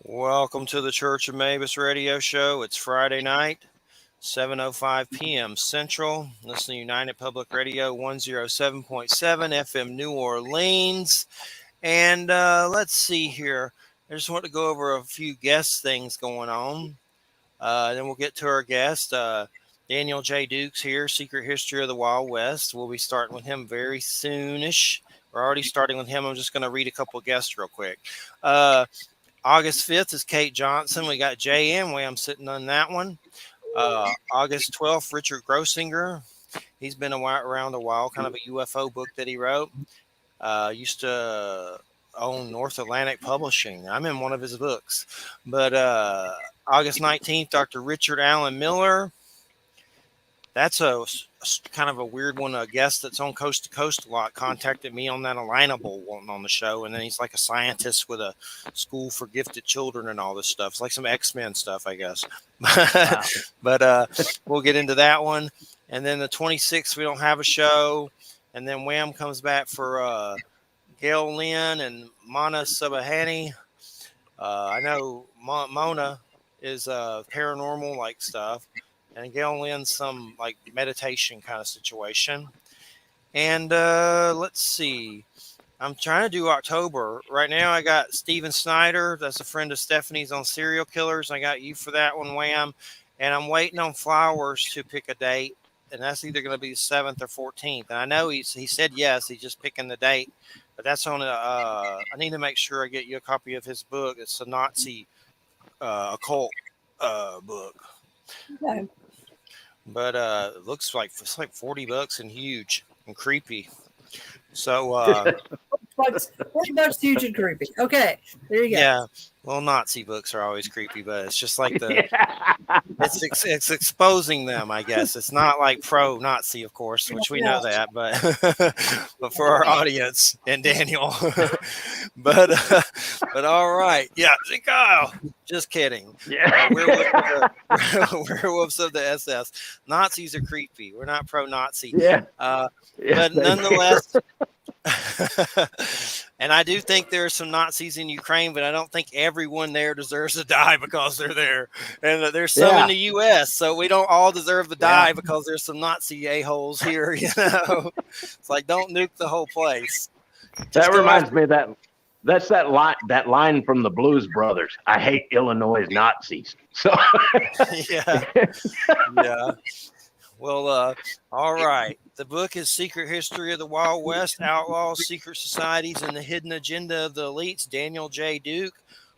Welcome to the Church of Mabus radio show. It's Friday night, 7:05 p.m. Central. Listen to United Public Radio 107.7 FM New Orleans. And let's see here. I just want to go over a few guest things going on. Then we'll get to our guest. Daniel J. Dukes here, Secret History of the Wild West. We'll be starting with him very soonish. We're already starting with him. I'm just going to read a couple of guests real quick. August 5th is Kate Johnson. We got J.M. I'm sitting on that one. August 12th, Richard Grossinger. He's been around a while, kind of a UFO book that he wrote. Used to own North Atlantic Publishing. I'm in one of his books. But August 19th, Dr. Richard Allen Miller. That's a kind of a weird one. A guest that's on Coast to Coast a lot contacted me on that Alignable one on the show. And then he's like a scientist with a school for gifted children and all this stuff. It's like some X-Men stuff, I guess. Wow. But we'll get into that one. And then the 26th, we don't have a show. And then Wham comes back for Gail Lynn and Mana Subahani. I know Mona is paranormal like stuff. And Gail Lynn's some like meditation kind of situation. And let's see. I'm trying to do October. Right now I got Steven Snyder. That's a friend of Stephanie's on serial killers. I got you for that one, Wham. And I'm waiting on Flowers to pick a date. And that's either going to be the 7th or 14th. And I know he said yes. He's just picking the date. But that's on I need to make sure I get you a copy of his book. It's a Nazi occult book. Okay. But it looks like it's like $40 and huge and creepy. So $40 huge and creepy. Okay, there you go. Yeah, well, Nazi books are always creepy, but it's just like it's exposing them, I guess. It's not like pro-Nazi, of course, which we know that, but but for our audience and Daniel. but all right, yeah, Kyle. Just kidding. Yeah, werewolves of the SS. Nazis are creepy. We're not pro-Nazi. Yeah. But nonetheless. And I do think there are some Nazis in Ukraine, but I don't think everyone there deserves to die because they're there. And there's some in the U.S., so we don't all deserve to die because there's some Nazi a-holes here. You know, it's like don't nuke the whole place. That reminds me of that. That's that line from the Blues Brothers. I hate Illinois Nazis. So yeah. Well, all right. The book is Secret History of the Wild West, Outlaws, Secret Societies, and the Hidden Agenda of the Elites. Daniel J. Duke,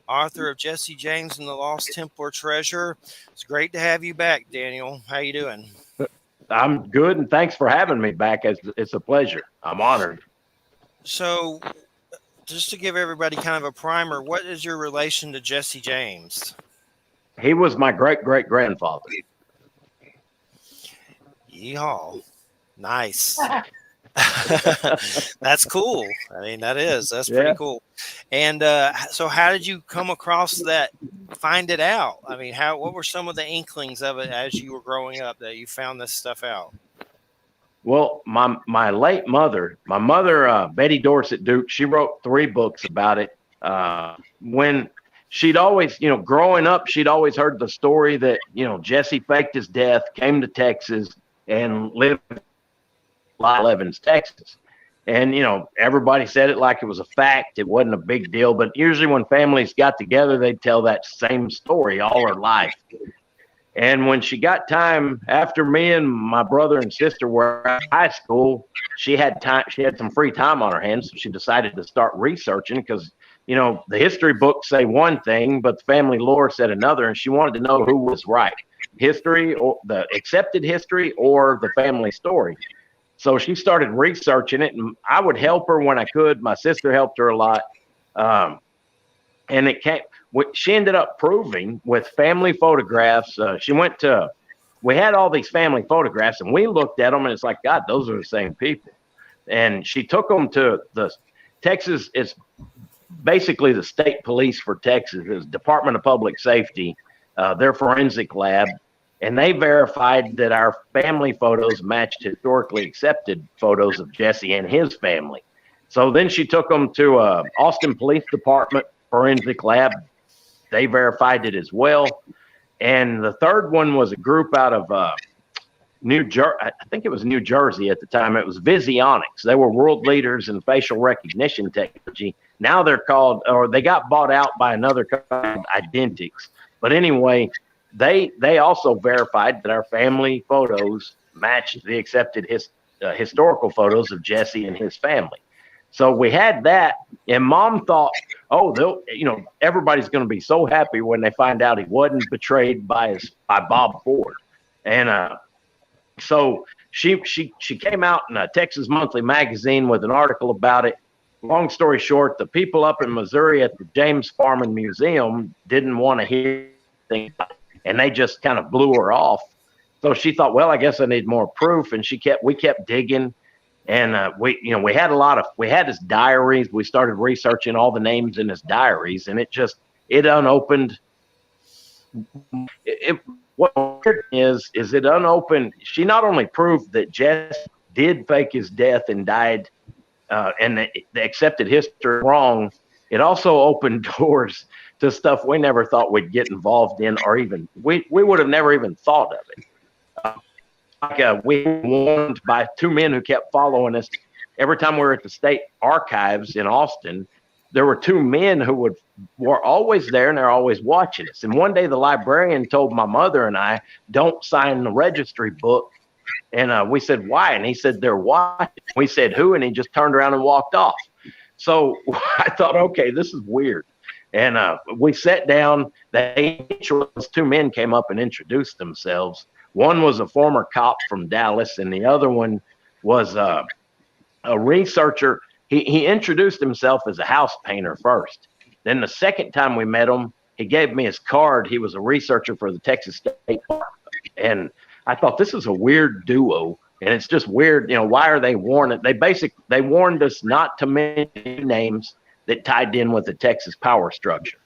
author of Jesse James and the Lost Templar Treasure. It's great to have you back, Daniel. How you doing? I'm good, and thanks for having me back. It's a pleasure. I'm honored. So, just to give everybody kind of a primer, what is your relation to Jesse James? He was my great-great-grandfather. Yeehaw. Nice. That's cool. I mean, that's pretty cool. And so how did you come across that, find it out? I mean, what were some of the inklings of it as you were growing up that you found this stuff out? Well, my late mother, Betty Dorset Duke, she wrote 3 books about it. When she'd always, growing up, she'd always heard the story that, Jesse faked his death, came to Texas, and lived in Evans, Texas. And, everybody said it like it was a fact. It wasn't a big deal. But usually when families got together, they'd tell that same story all her life. And when she got time, after me and my brother and sister were in high school, she had some free time on her hands. So she decided to start researching because, the history books say one thing, but the family lore said another. And she wanted to know who was right. History or the accepted history or the family story. So she started researching it, and I would help her when I could. My sister helped her a lot. And she ended up proving with family photographs. We had all these family photographs, and we looked at them, and it's like, God, those are the same people. And she took them to the Texas. It's basically the state police for Texas. It's Department of Public Safety, their forensic lab. And they verified that our family photos matched historically accepted photos of Jesse and his family. So then she took them to Austin Police Department forensic lab. they verified it as well. And the third one was a group out of New Jersey. I think it was New Jersey at the time. It was Visionics. They were world leaders in facial recognition technology. Now they're called, or they got bought out by another company, Identics. But anyway, they also verified that our family photos matched the accepted historical photos of Jesse and his family. So we had that, and Mom thought, oh, everybody's going to be so happy when they find out he wasn't betrayed by Bob Ford. And so she came out in a Texas Monthly magazine with an article about it. Long story short, the people up in Missouri at the James Farman Museum didn't want to hear anything about it, and they just kind of blew her off. So she thought, well, I guess I need more proof, and we kept digging. And we had his diaries. We started researching all the names in his diaries, and it unopened. What is it unopened? She not only proved that Jess did fake his death and died, and they accepted history wrong. It also opened doors to stuff we never thought we'd get involved in, or even we would have never even thought of it. We were warned by two men who kept following us. Every time we were at the state archives in Austin, there were two men who were always there, and they're always watching us. And one day the librarian told my mother and I, don't sign the registry book. And we said, why? And he said, they're watching. We said, who? And he just turned around and walked off. So I thought, okay, this is weird. And we sat down. Those two men came up and introduced themselves. One was a former cop from Dallas, and the other one was a researcher. He introduced himself as a house painter first. Then the second time we met him, he gave me his card. He was a researcher for the Texas State Park. And I thought, this is a weird duo, and it's just weird. Why are they warning? They warned us not to mention names that tied in with the Texas power structure.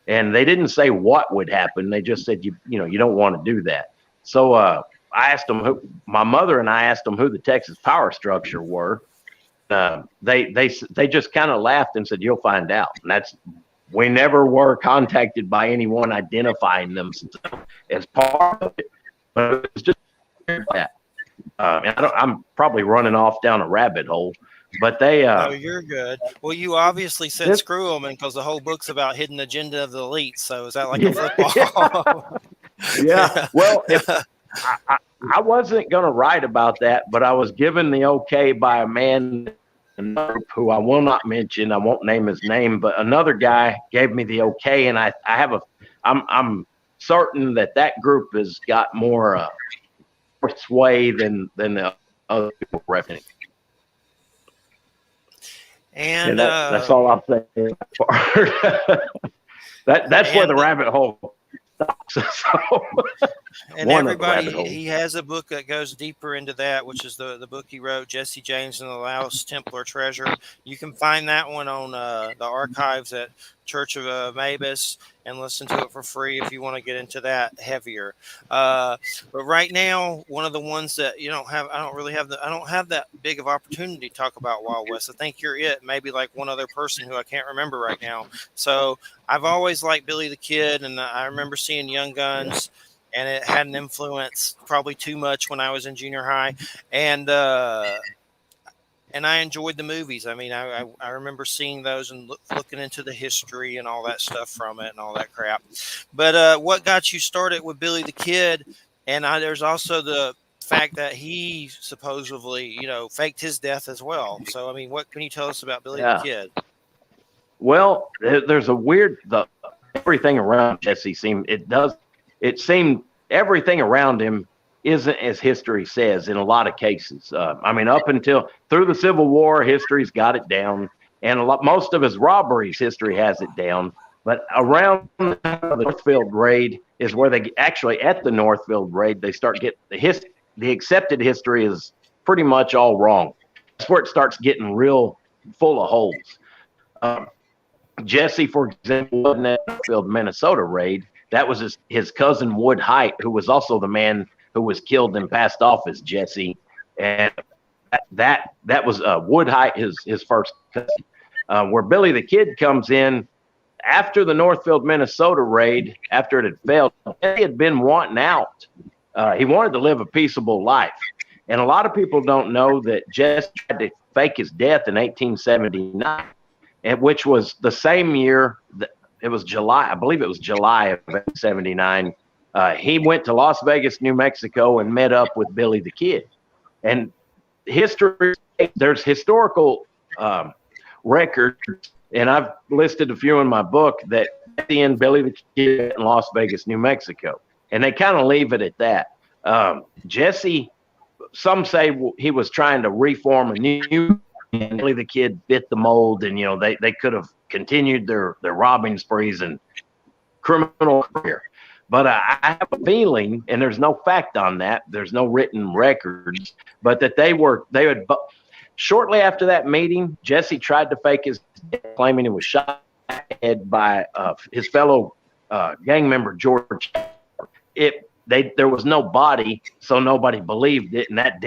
And they didn't say what would happen. They just said, you don't want to do that. So I asked them my mother and I asked them who the Texas power structure were. They just kind of laughed and said, you'll find out. And we never were contacted by anyone identifying them as part of it, but it was just that. And I'm probably running off down a rabbit hole, but they. Oh, you're good. Well, you obviously said screw them, because the whole book's about hidden agenda of the elite. So is that like a football? Yeah. Well, I wasn't going to write about that, but I was given the okay by a man who I will not mention. I won't name his name, but another guy gave me the okay, and I'm certain that group has got more sway than the other people representing. And that's all I'll say. That's where the rabbit hole. So, and everybody, he has a book that goes deeper into that, which is the book he wrote, Jesse James and the Laos Templar Treasure. You can find that one on the archives at Church of Mabus and listen to it for free if you want to get into that heavier. But right now, one of the ones that I don't have that big of opportunity to talk about Wild West. I think you're it. Maybe like one other person who I can't remember right now. So I've always liked Billy the Kid, and I remember seeing Young Guns, and it had an influence probably too much when I was in junior high. And I enjoyed the movies. I mean, I remember seeing those and looking into the history and all that stuff from it and all that crap. But what got you started with Billy the Kid? And there's also the fact that he supposedly, faked his death as well. So, I mean, what can you tell us about Billy the Kid? Well, there's everything around Jesse seemed everything around him isn't as history says in a lot of cases. I mean, up until through the Civil War, history's got it down, and most of his robberies, history has it down. But around the Northfield raid is where they actually, at the Northfield raid, they start getting the accepted history is pretty much all wrong. That's where it starts getting real full of holes. Jesse, for example, wasn't at the Northfield, Minnesota raid. That was his cousin Wood Height, who was also the man who was killed and passed off as Jesse. And that was Wood Height, his first cousin. Where Billy the Kid comes in, after the Northfield, Minnesota raid, after it had failed, he had been wanting out. He wanted to live a peaceable life. And a lot of people don't know that Jesse tried to fake his death in 1879, which was the same year. It was July. I believe it was July of 1879. He went to Las Vegas, New Mexico, and met up with Billy the Kid. And there's historical records, and I've listed a few in my book, that at the end, Billy the Kid in Las Vegas, New Mexico. And they kind of leave it at that. Jesse, some say he was trying to reform a new, and Billy the Kid fit the mold, and they could have continued their robbing sprees and criminal career. But I have a feeling, and there's no fact on that, there's no written records, but that they had shortly after that meeting, Jesse tried to fake his death, claiming he was shot dead by his fellow gang member George. There was no body, so nobody believed it, and that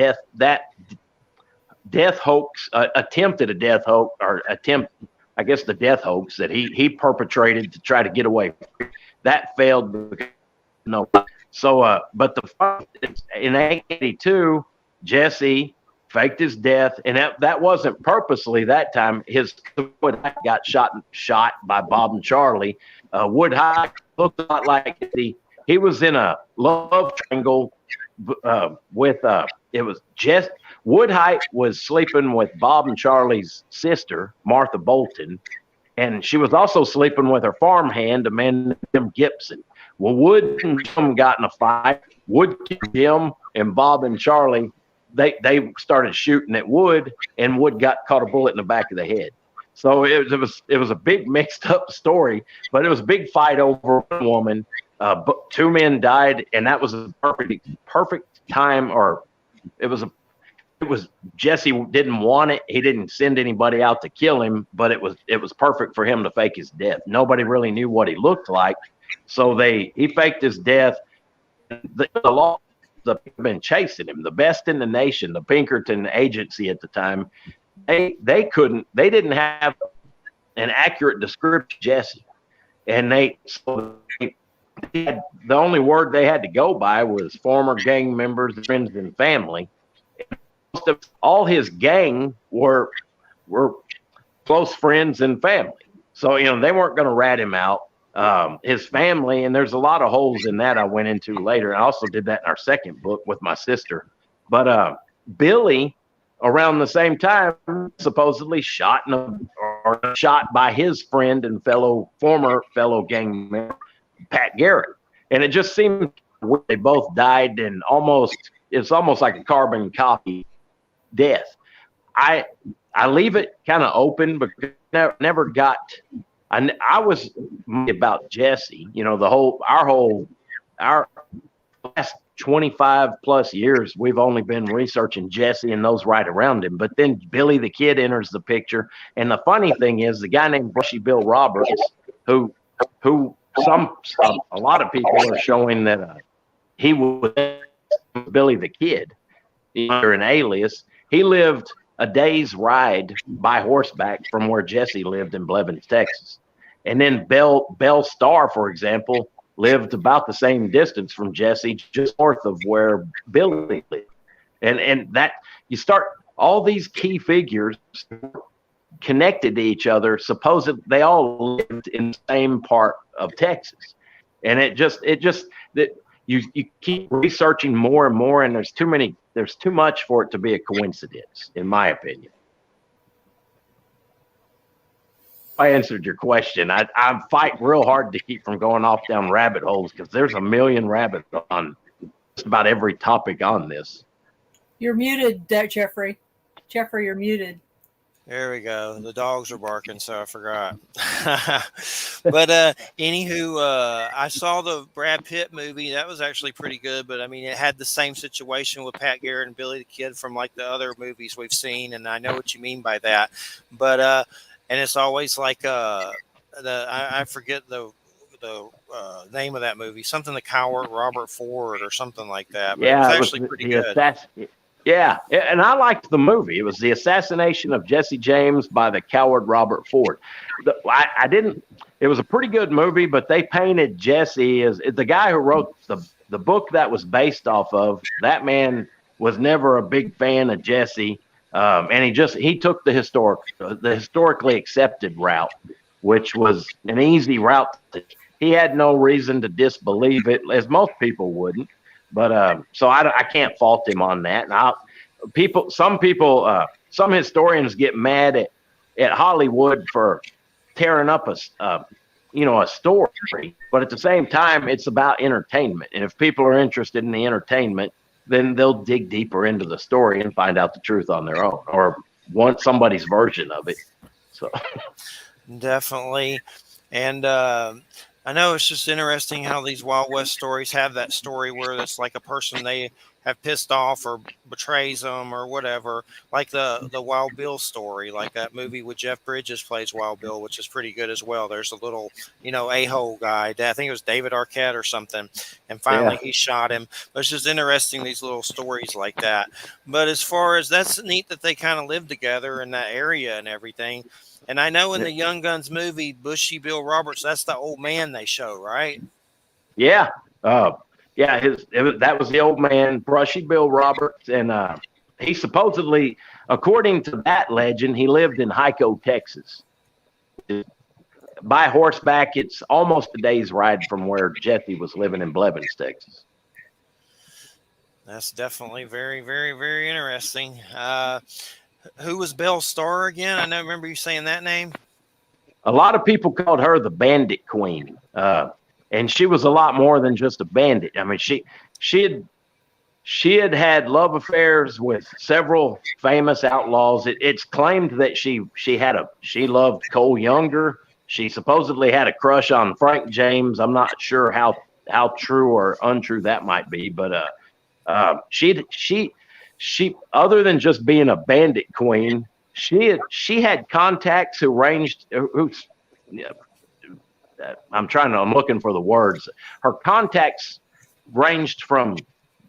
death hoax, attempted death hoax that he perpetrated to try to get away, that failed. No, so but in 1882, Jesse faked his death, and that wasn't purposely. That time, his got shot by Bob and Charlie. Woodhite looked a lot like he was in a love triangle with it was just Woodhite was sleeping with Bob and Charlie's sister, Martha Bolton, and she was also sleeping with her farmhand, Amanda Gibson. Well, Wood and Jim got in a fight. Wood, Jim, and Bob and Charlie, they started shooting at Wood, and Wood caught a bullet in the back of the head. So it was a big mixed up story, but it was a big fight over one woman. But two men died, and that was a perfect time. Or it was Jesse didn't want it. He didn't send anybody out to kill him, but it was perfect for him to fake his death. Nobody really knew what he looked like, so he faked his death. The law have been chasing him. The best in the nation, the Pinkerton Agency at the time, they didn't have an accurate description of Jesse, and the only word they had to go by was former gang members, friends, and family. All his gang were close friends and family, so they weren't going to rat him out. His family, and there's a lot of holes in that I went into later. I also did that in our second book with my sister. But Billy, around the same time, supposedly shot by his friend and former fellow gang member Pat Garrett, and it just seemed they both died, and it's almost like a carbon copy death. I leave it kind of open because I never got. I was about Jesse, our last 25 plus years, we've only been researching Jesse and those right around him. But then Billy the Kid enters the picture. And the funny thing is, the guy named Brushy Bill Roberts, who a lot of people are showing that he was Billy the Kid under an alias. He lived a day's ride by horseback from where Jesse lived in Blevins, Texas. And then Bell Starr, for example, lived about the same distance from Jesse, just north of where Billy lived. And that you start all these key figures connected to each other. Supposedly they all lived in the same part of Texas. And it just that you keep researching more and more, and there's too much for it to be a coincidence, in my opinion. I answered your question. I fight real hard to keep from going off down rabbit holes because there's a million rabbits on just about every topic on this. You're muted, Jeffrey. Jeffrey, you're muted. There we go. The dogs are barking, so I forgot. But anywho, I saw the Brad Pitt movie. That was actually pretty good. But I mean, it had the same situation with Pat Garrett and Billy the Kid from like the other movies we've seen, and I know what you mean by that. But and it's always like I forget the name of that movie, something the coward Robert Ford or something like that. But yeah, it was actually pretty good. Yeah, and I liked the movie. It was the assassination of Jesse James by the coward Robert Ford. It it was a pretty good movie, but they painted Jesse as the guy who wrote the book that was based off of. That man was never a big fan of Jesse, and he took the historically accepted route, which was an easy route. He had no reason to disbelieve it, as most people wouldn't. But so I can't fault him on that. And some historians get mad at Hollywood for tearing up a story, but at the same time, it's about entertainment. And if people are interested in the entertainment, then they'll dig deeper into the story and find out the truth on their own, or want somebody's version of it. So definitely. And I know it's just interesting how these Wild West stories have that story where it's like a person they have pissed off or betrays them or whatever, like the Wild Bill story, like that movie with Jeff Bridges plays Wild Bill, which is pretty good as well. There's a little, a-hole guy. I think it was David Arquette or something, and finally he shot him. But it's just interesting, these little stories like that. But as far as that's neat that they kind of live together in that area and everything. And I know in the Young Guns movie, Bushy Bill Roberts, that's the old man they show, right? Yeah. That was the old man, Brushy Bill Roberts. And he supposedly, according to that legend, he lived in Hyco, Texas. By horseback, it's almost a day's ride from where Jesse was living in Blevins, Texas. That's definitely very, very, very interesting. Who was Belle Starr again? I remember you saying that name. A lot of people called her the Bandit Queen, and she was a lot more than just a bandit. I mean, she had love affairs with several famous outlaws. It's claimed that she loved Cole Younger. She supposedly had a crush on Frank James. I'm not sure how true or untrue that might be, but she other than just being a bandit queen, she had contacts who ranged. I'm looking for the words. Her contacts ranged from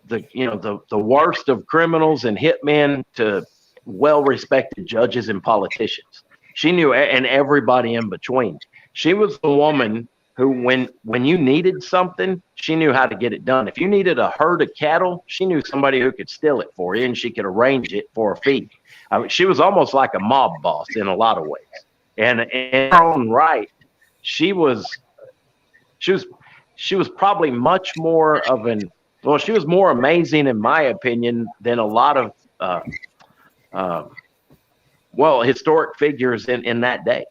the worst of criminals and hitmen to well-respected judges and politicians. She knew, and everybody in between. She was the woman who, when you needed something, she knew how to get it done. If you needed a herd of cattle, she knew somebody who could steal it for you, and she could arrange it for a fee. I mean, she was almost like a mob boss in a lot of ways. And in her own right, she was probably much more of she was more amazing, in my opinion, than a lot of historic figures in that day.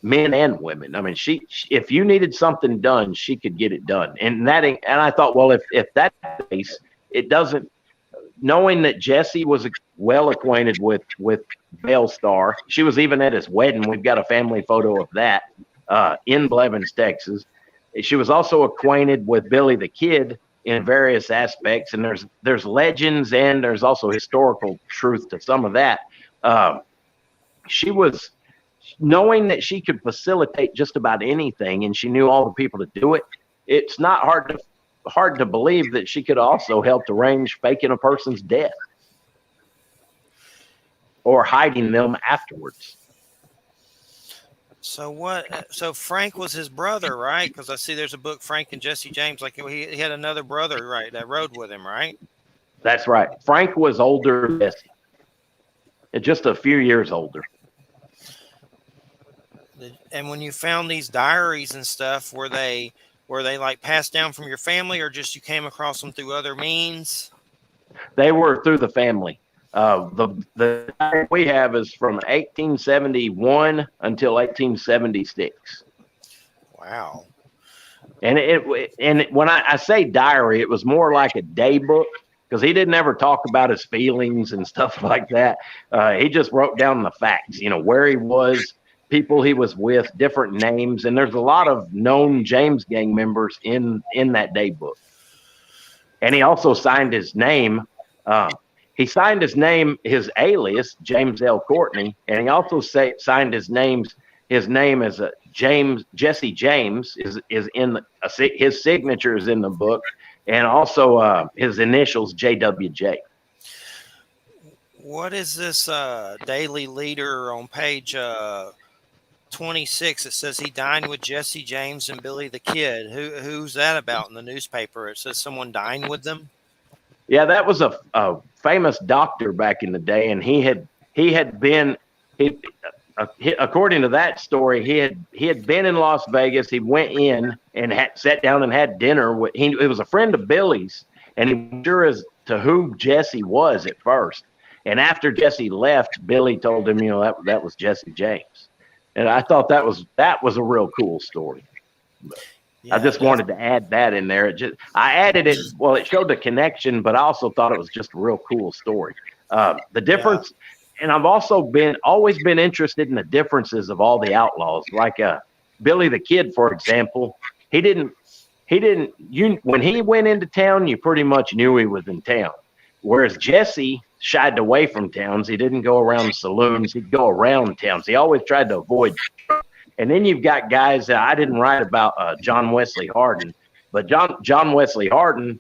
Men and women. I mean, if you needed something done, she could get it done. And I thought, well, if that's the case, it doesn't. Knowing that Jesse was well acquainted with Belle Starr, she was even at his wedding. We've got a family photo of that in Blevins, Texas. She was also acquainted with Billy the Kid in various aspects, and there's legends and there's also historical truth to some of that. She was. Knowing that she could facilitate just about anything, and she knew all the people to do it, it's not hard to believe that she could also help arrange faking a person's death or hiding them afterwards. So Frank was his brother, right? Because I see there's a book, Frank and Jesse James. Like he had another brother, right? That rode with him, right? That's right. Frank was older than Jesse, just a few years older. And when you found these diaries and stuff, were they like passed down from your family, or just you came across them through other means? They were through the family. The diary we have is from 1871 until 1876. Wow. And when I say diary, it was more like a day book, because he didn't ever talk about his feelings and stuff like that. He just wrote down the facts, where he was, people he was with, different names, and there's a lot of known James gang members in that day book. And he also signed his name. He signed his name, his alias, James L. Courtney, and he also signed his name as Jesse James is in his signature is in the book, and also his initials JWJ. What is this daily leader on page 26, it says he dined with Jesse James and Billy the Kid. Who's that about in the newspaper? It says someone dined with them. Yeah, that was a famous doctor back in the day, and he had been according to that story, he had been in Las Vegas. He went in and had sat down and had dinner with. It was a friend of Billy's, and he wasn't sure as to who Jesse was at first. And after Jesse left, Billy told him, that was Jesse James, and I thought that was a real cool story. Yeah, I just wanted to add that in there. I added it. Well, it showed the connection, but I also thought it was just a real cool story. The difference, and I've also always been interested in the differences of all the outlaws. Like Billy the Kid, for example, when he went into town, you pretty much knew he was in town. Whereas Jesse shied away from towns. He didn't go around saloons. He'd go around towns. He always tried to avoid. And then you've got guys that I didn't write about John Wesley Hardin, but John Wesley Hardin,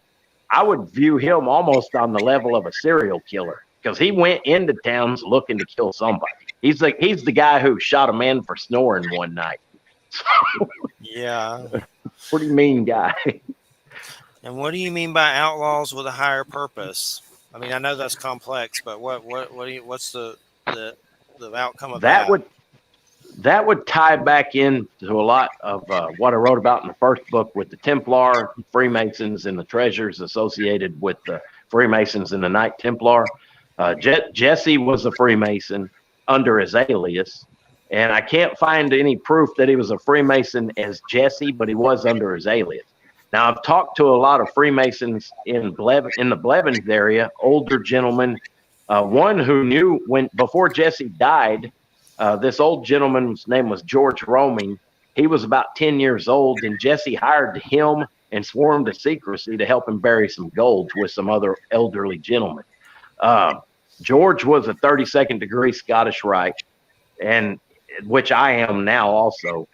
I would view him almost on the level of a serial killer because he went into towns looking to kill somebody. He's the guy who shot a man for snoring one night. Yeah. Pretty mean guy. And what do you mean by outlaws with a higher purpose? I mean, I know that's complex, but what's the outcome of that? That would tie back into a lot of what I wrote about in the first book with the Templar, Freemasons, and the treasures associated with the Freemasons and the Knight Templar. Jesse was a Freemason under his alias, and I can't find any proof that he was a Freemason as Jesse, but he was under his alias. Now, I've talked to a lot of Freemasons in the Blevins area, older gentlemen. One who knew before Jesse died. This old gentleman's name was George Roming. He was about 10 years old, and Jesse hired him and swore him to secrecy to help him bury some gold with some other elderly gentlemen. George was a 32nd degree Scottish Rite, and which I am now also.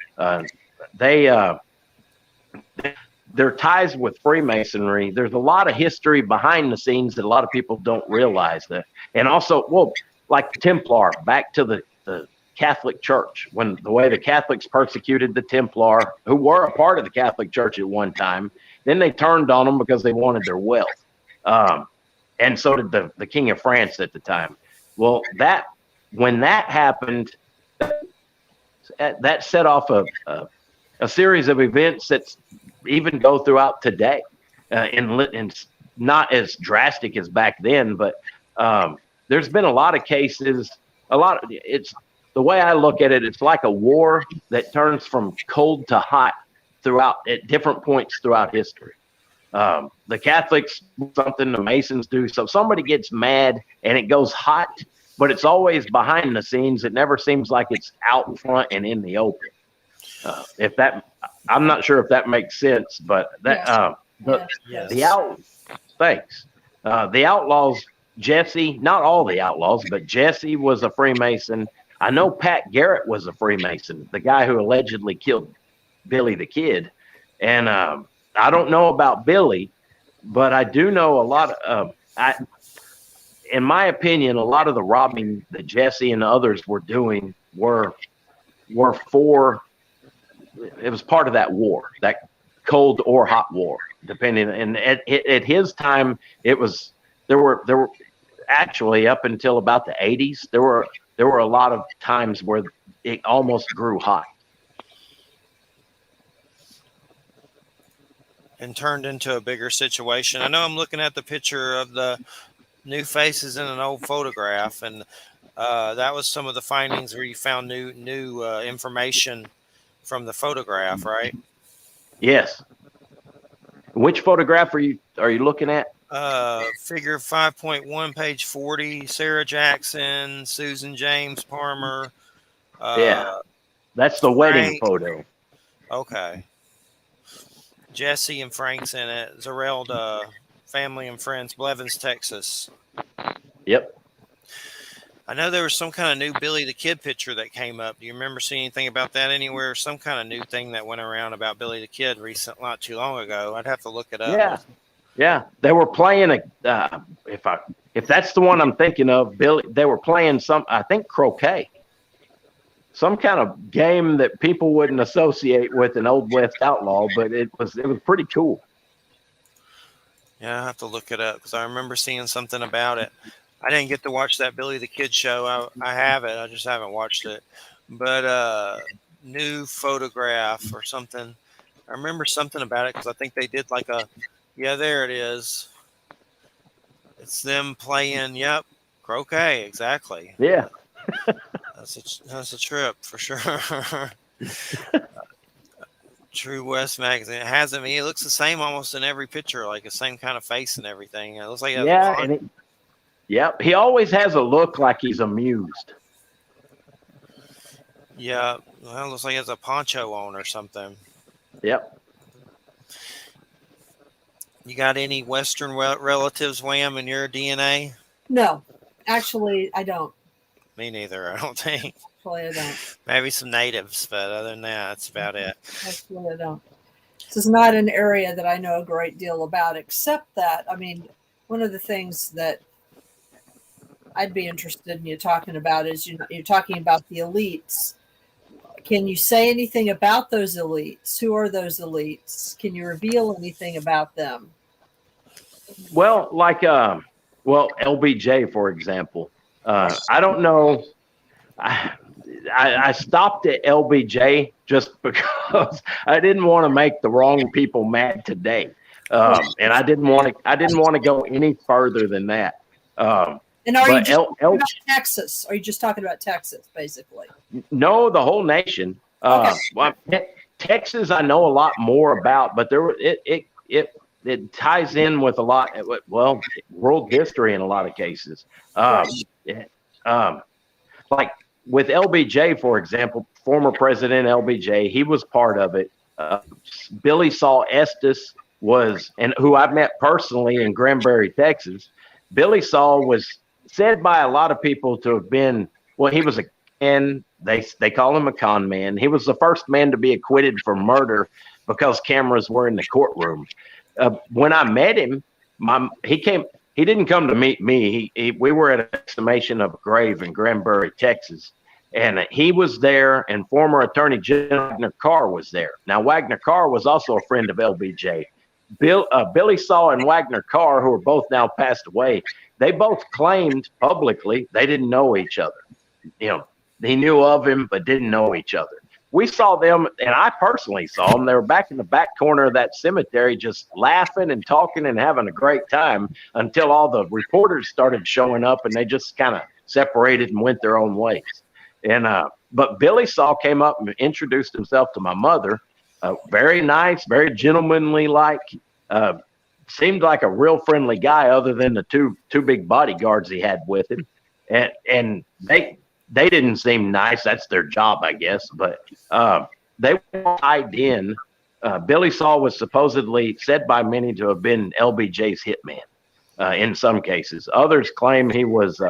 Their ties with Freemasonry, there's a lot of history behind the scenes that a lot of people don't realize that. And also, like the Templar, back to the Catholic Church, when the way the Catholics persecuted the Templar, who were a part of the Catholic Church at one time, then they turned on them because they wanted their wealth. And so did the King of France at the time. Well, when that happened, that set off a series of events that even go throughout today, and not as drastic as back then, but there's been a lot of cases. It's the way I look at it. It's like a war that turns from cold to hot at different points throughout history. The Catholics do something, the Masons do. So somebody gets mad and it goes hot, but it's always behind the scenes. It never seems like it's out front and in the open. I'm not sure if that makes sense, but the Outlaws, Jesse, not all the Outlaws, but Jesse was a Freemason. I know Pat Garrett was a Freemason, the guy who allegedly killed Billy the Kid. And I don't know about Billy, but I do know a lot of, in my opinion, a lot of the robbing that Jesse and others were doing were for, it was part of that war, that cold or hot war, depending. And at his time, there were actually up until about the 80s, there were a lot of times where it almost grew hot. And turned into a bigger situation. I know I'm looking at the picture of the new faces in an old photograph, and that was some of the findings where you found new information from the photograph, right? Yes. Which photograph are you looking at? Figure 5.1, page 40. Sarah Jackson, Susan James Palmer. Yeah, that's the wedding photo. Okay. Jesse and Frank's in it. Zarelda, family and friends, Blevins, Texas. Yep. I know there was some kind of new Billy the Kid picture that came up. Do you remember seeing anything about that anywhere? Some kind of new thing that went around about Billy the Kid not too long ago. I'd have to look it up. Yeah. They were playing if that's the one I'm thinking of, Billy. They were playing I think croquet. some kind of game that people wouldn't associate with an Old West outlaw, but it was pretty cool. Yeah, I have to look it up because I remember seeing something about it. I didn't get to watch that Billy the Kid show. I have it. I just haven't watched it. But new photograph or something. I remember something about it because I think they did like a. Yeah, there it is. It's them playing. Yep, croquet. Exactly. Yeah. That's a trip for sure. True West magazine. It has him. He looks the same almost in every picture, like the same kind of face and everything. It looks like he has Yeah, yep. He always has a look like he's amused. Yeah, well, it looks like he has a poncho on or something. Yep. You got any Western relatives, Wham, in your DNA? No, actually, I don't. Me neither, I don't think. Actually, I don't. Maybe some natives, but other than that, that's about it. Actually, I don't. This is not an area that I know a great deal about, except that, I mean, one of the things that I'd be interested in you talking about is you're talking about the elites. Can you say anything about those elites? Who are those elites? Can you reveal anything about them? Well, like, LBJ, for example. I don't know. I stopped at LBJ just because I didn't want to make the wrong people mad today, and I didn't want to go any further than that. And are you just talking about Texas? Or are you just talking about Texas, basically? No, the whole nation. Okay. Well, Texas, I know a lot more about, but it ties in with a lot. Well, world history in a lot of cases. Like with LBJ, for example, former President LBJ, he was part of it. Billy Saul Estes who I've met personally in Granbury, Texas. Billy Saul was said by a lot of people to have been, well, he was they call him a con man. He was the first man to be acquitted for murder because cameras were in the courtroom. When I met him, he didn't come to meet me. We were at an exhumation of a grave in Granbury, Texas. And he was there, and former Attorney General Wagner Carr was there. Now, Wagner Carr was also a friend of LBJ. Billy Saul and Wagner Carr, who are both now passed away, they both claimed publicly they didn't know each other. He knew of him, but didn't know each other. We saw them, and I personally saw them. They were back in the back corner of that cemetery just laughing and talking and having a great time until all the reporters started showing up, and they just kind of separated and went their own ways. And but Billy Saul came up and introduced himself to my mother. Very nice, very gentlemanly like. Seemed like a real friendly guy other than the two big bodyguards he had with him. And they didn't seem nice. That's their job, I guess. But they were tied in. Billy Saul was supposedly said by many to have been LBJ's hitman in some cases. Others claim he was,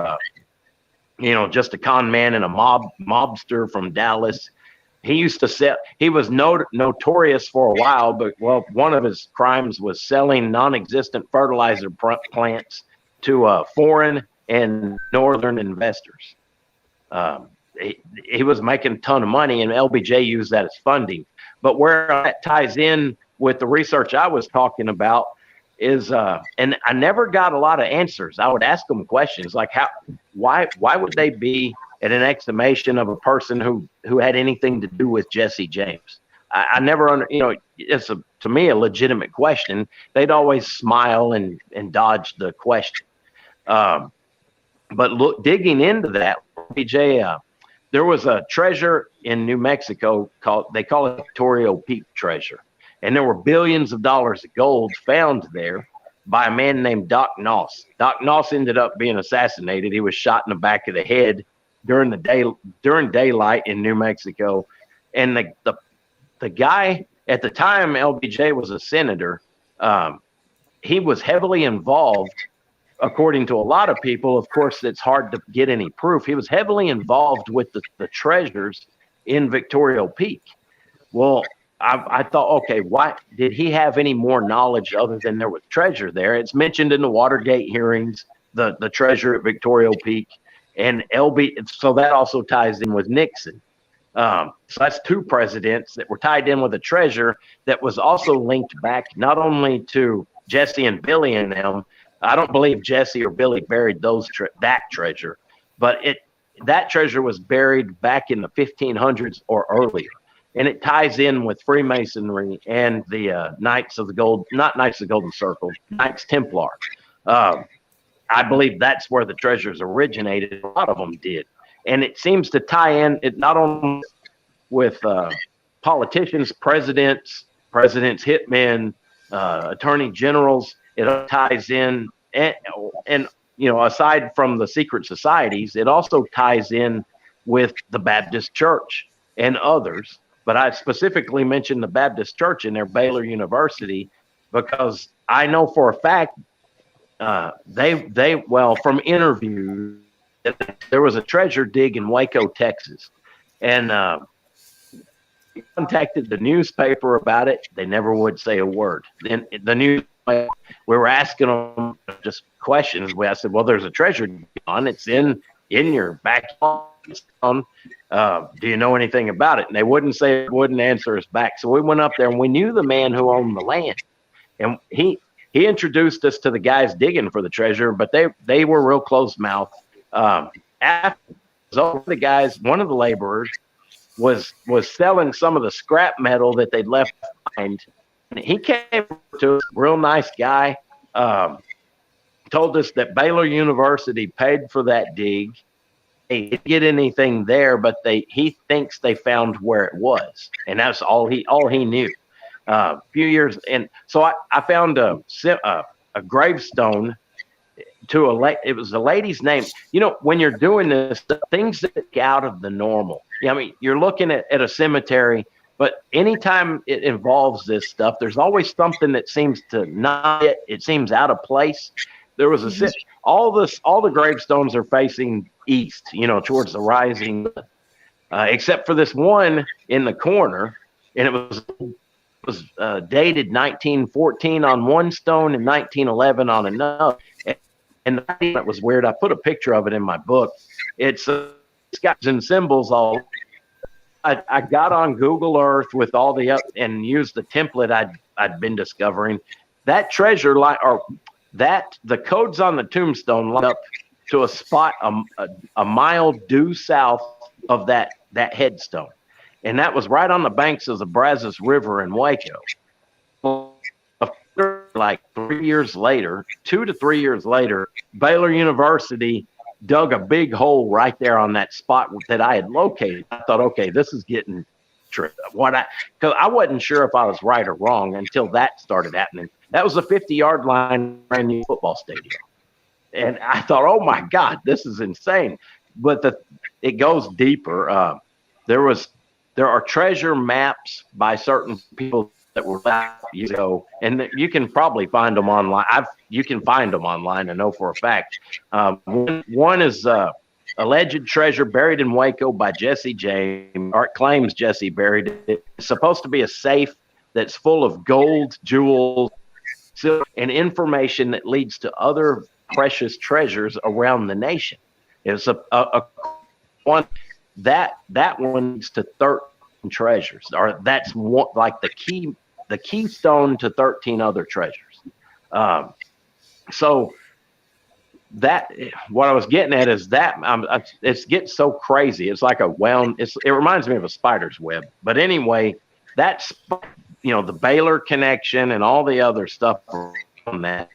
just a con man and a mobster from Dallas. He used to sell. He was notorious for a while, but one of his crimes was selling non-existent fertilizer plants to foreign and northern investors. He was making a ton of money, and LBJ used that as funding. But where that ties in with the research I was talking about is, and I never got a lot of answers. I would ask them questions like, why would they be at an exhumation of a person who had anything to do with Jesse James? I never, it's to me a legitimate question. They'd always smile and dodge the question. But digging into that, BJ, there was a treasure in New Mexico they call it Victoria Peak treasure. And there were billions of dollars of gold found there by a man named Doc Noss. Doc Noss ended up being assassinated. He was shot in the back of the head during daylight in New Mexico. And the guy at the time, LBJ was a senator. He was heavily involved. According to a lot of people, of course, it's hard to get any proof. He was heavily involved with the treasures in Victoria Peak. Well, I thought, okay, why did he have any more knowledge other than there was treasure there? It's mentioned in the Watergate hearings, the treasure at Victoria Peak, and so that also ties in with Nixon. So that's two presidents that were tied in with a treasure that was also linked back not only to Jesse and Billy and them. I don't believe Jesse or Billy buried that treasure, but that treasure was buried back in the 1500s or earlier. And it ties in with Freemasonry and the Knights of the Golden Circle, Knights Templar. I believe that's where the treasures originated. A lot of them did. And it seems to tie in, it not only with politicians, presidents, hitmen, attorney generals, it ties in, and aside from the secret societies, it also ties in with the Baptist Church and others. But I specifically mentioned the Baptist Church in their Baylor University because I know for a fact from interviews, there was a treasure dig in Waco, Texas, and contacted the newspaper about it. They never would say a word. Then the news, we were asking them just questions. I said, "Well, there's a treasure on. It's in your backyard. Do you know anything about it?" And they wouldn't answer us back. So we went up there and we knew the man who owned the land, and he introduced us to the guys digging for the treasure, but they were real closed mouth. After the guys, one of the laborers was selling some of the scrap metal that they'd left behind. And he came to us, real nice guy, told us that Baylor University paid for that dig. They didn't get anything there, but he thinks they found where it was, and that's all he knew. A few years, and so I found a gravestone to it was a lady's name. When you're doing this, things that get out of the normal. I mean, you're looking at a cemetery, but anytime it involves this stuff, there's always something that seems to it seems out of place. There was all the gravestones are facing east, towards the rising, except for this one in the corner, and it was dated 1914 on one stone and 1911 on another. And that was weird. I put a picture of it in my book. It's got some symbols all. I got on Google Earth with all and used the template I'd been discovering. That treasure the codes on the tombstone line up to a spot a mile due south of that headstone. And that was right on the banks of the Brazos River in Waco. Like 3 years later, 2 to 3 years later, Baylor University dug a big hole right there on that spot that I had located. I thought, okay, this is getting tricky. Because I wasn't sure if I was right or wrong until that started happening. That was a 50-yard line brand new football stadium. And I thought, oh my God, this is insane. But it goes deeper. There are treasure maps by certain people that were years ago, and you can probably find them online. You can find them online, I know for a fact. One is alleged treasure buried in Waco by Jesse James. Art claims Jesse buried it. It's supposed to be a safe that's full of gold, jewels, silver, and information that leads to other precious treasures around the nation. It's a one that one leads to 13 treasures, or that's one, like the keystone to 13 other treasures. So that what I was getting at is that it's getting so crazy. It's like it reminds me of a spider's web. But anyway, that's the Baylor connection and all the other stuff on that,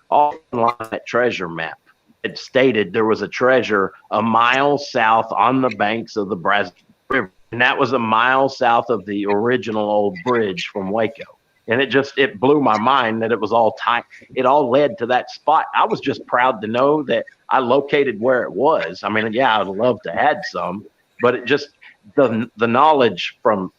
all on that treasure map. It stated there was a treasure a mile south on the banks of the Brazos River. And that was a mile south of the original old bridge from Waco. And it blew my mind that it was all tight. It all led to that spot. I was just proud to know that I located where it was. I mean, yeah, I'd love to add some, but it just, the knowledge from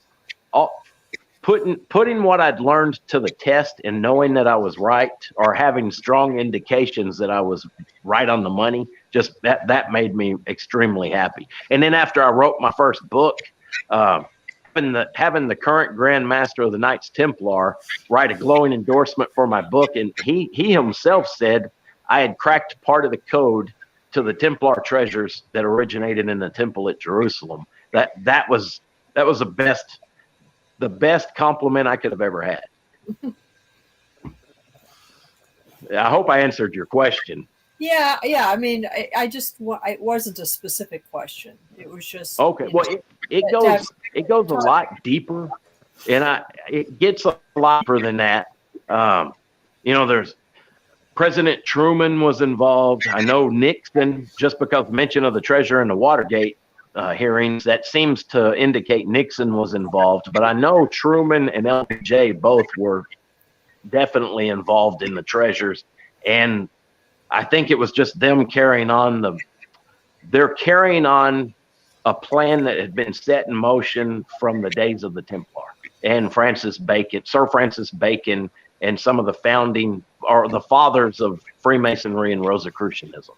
putting what I'd learned to the test and knowing that I was right, or having strong indications that I was right on the money, just that made me extremely happy. And then after I wrote my first book, having the current Grand Master of the Knights Templar write a glowing endorsement for my book, and he himself said I had cracked part of the code to the Templar treasures that originated in the temple at Jerusalem. That was that was the best compliment I could have ever had. I hope I answered your question. Yeah. I mean, it wasn't a specific question. It was just Okay. Well, it goes a lot deeper, and it gets a lot deeper than that. There's President Truman was involved. I know Nixon, just because mention of the treasure in the Watergate hearings, that seems to indicate Nixon was involved. But I know Truman and LBJ both were definitely involved in the treasures, and I think it was just them carrying on a plan that had been set in motion from the days of the Templar and Sir Francis Bacon, and some of the founding or the fathers of Freemasonry and Rosicrucianism.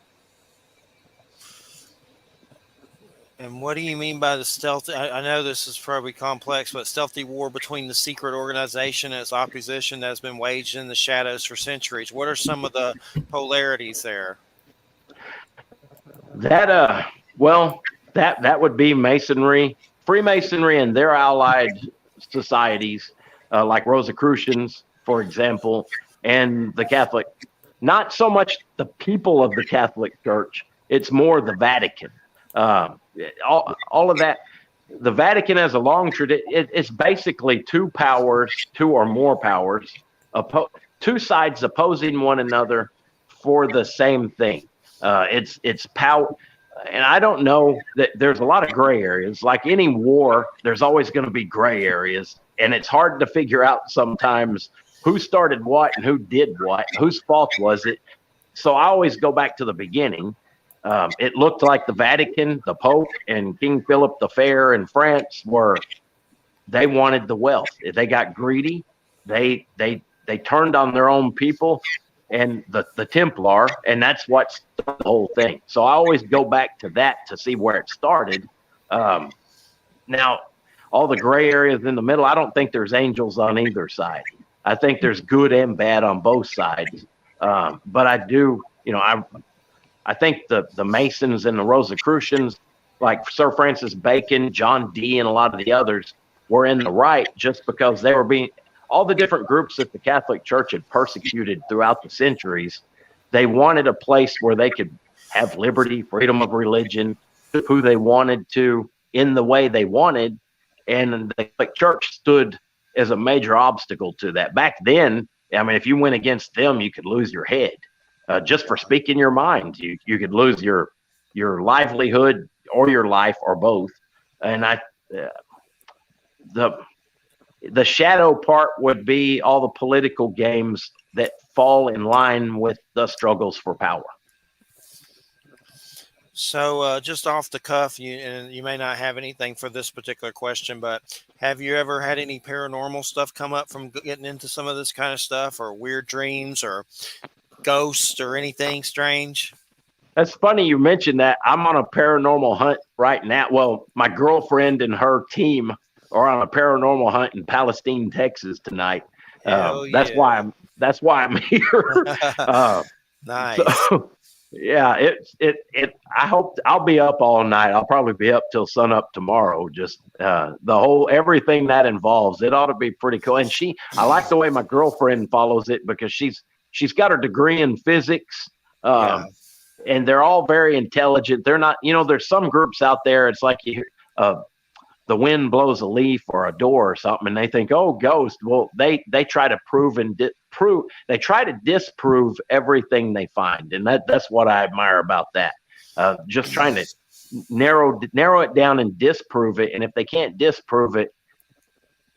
And what do you mean by the stealthy? I know this is probably complex, but stealthy war between the secret organization and its opposition that has been waged in the shadows for centuries. What are some of the polarities there? That would be Masonry, Freemasonry, and their allied societies, like Rosicrucians, for example, and the Catholic. Not so much the people of the Catholic Church; it's more the Vatican. All of that. The Vatican has a long tradition. It's basically two or more powers, two sides opposing one another for the same thing. It's power, and I don't know that there's a lot of gray areas. Like any war, there's always going to be gray areas, and it's hard to figure out sometimes who started what and who did what, whose fault was it. So I always go back to the beginning. It looked like the Vatican, the Pope, and King Philip the Fair in France they wanted the wealth. They got greedy. They turned on their own people and the Templar, and that's what started the whole thing. So I always go back to that to see where it started. Now, all the gray areas in the middle, I don't think there's angels on either side. I think there's good and bad on both sides. But I do, I think the Masons and the Rosicrucians, like Sir Francis Bacon, John Dee, and a lot of the others, were in the right just because they were all the different groups that the Catholic Church had persecuted throughout the centuries. They wanted a place where they could have liberty, freedom of religion, who they wanted to, in the way they wanted. And the Catholic Church stood as a major obstacle to that. Back then, I mean, if you went against them, you could lose your head. Just for speaking your mind, you could lose your livelihood or your life or both. And the shadow part would be all the political games that fall in line with the struggles for power. So just off the cuff, you may not have anything for this particular question, but have you ever had any paranormal stuff come up from getting into some of this kind of stuff, or weird dreams or ghosts or anything strange? That's funny you mentioned that. I'm on a paranormal hunt right now. Well, my girlfriend and her team are on a paranormal hunt in Palestine, Texas tonight. That's why I'm here. Nice. So, yeah, I hope I'll be up all night. I'll probably be up till sun up tomorrow. Just everything that involves it ought to be pretty cool. And I like the way my girlfriend follows it because she's got her degree in physics. And they're all very intelligent. They're not, there's some groups out there. It's like the wind blows a leaf or a door or something, and they think, oh, ghost. Well, they try to they try to disprove everything they find, and that's what I admire about that. Just trying to narrow it down and disprove it, and if they can't disprove it,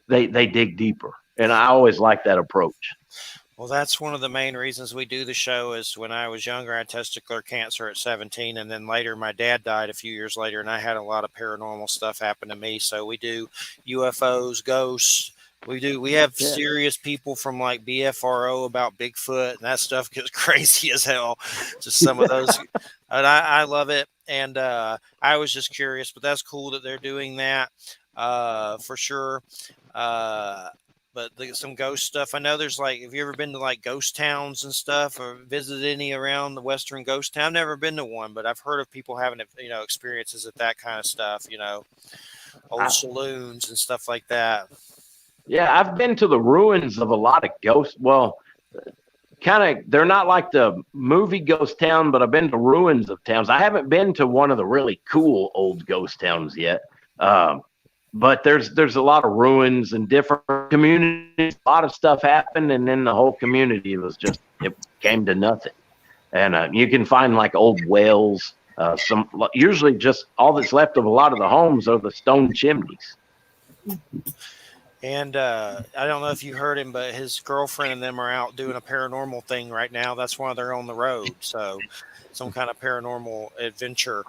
they dig deeper. And I always like that approach. Well, that's one of the main reasons we do the show. Is when I was younger, I had testicular cancer at 17, and then later my dad died a few years later, and I had a lot of paranormal stuff happen to me. So we do UFOs, ghosts. We have serious people from like BFRO about Bigfoot, and that stuff gets crazy as hell. Just some of those, and I love it. And I was just curious, but that's cool that they're doing that for sure. But some ghost stuff. I know there's have you ever been to like ghost towns and stuff, or visited any around the Western ghost town? I've never been to one, but I've heard of people having, experiences at that kind of stuff, old saloons and stuff like that. Yeah, I've been to the ruins of a lot of ghost. Well, kind of, they're not like the movie ghost town, but I've been to ruins of towns. I haven't been to one of the really cool old ghost towns yet. But there's a lot of ruins and different communities. A lot of stuff happened, and then the whole community it came to nothing. And you can find like old wells. Usually just all that's left of a lot of the homes are the stone chimneys. And I don't know if you heard him, but his girlfriend and them are out doing a paranormal thing right now. That's why they're on the road. So some kind of paranormal adventure.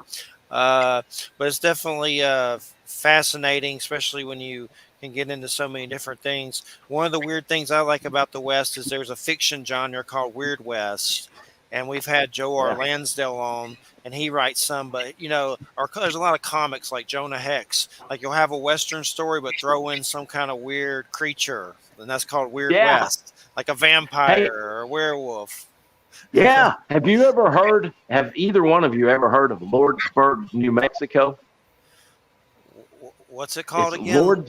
But it's definitely fascinating, especially when you can get into so many different things. One of the weird things I like about the West is there's a fiction genre called Weird West. And we've had Joe R. Lansdale on, and he writes some, but there's a lot of comics like Jonah Hex. Like you'll have a Western story, but throw in some kind of weird creature, and that's called Weird West, like a vampire or a werewolf. Yeah. Have either one of you ever heard of Lordsburg, New Mexico? What's it called again?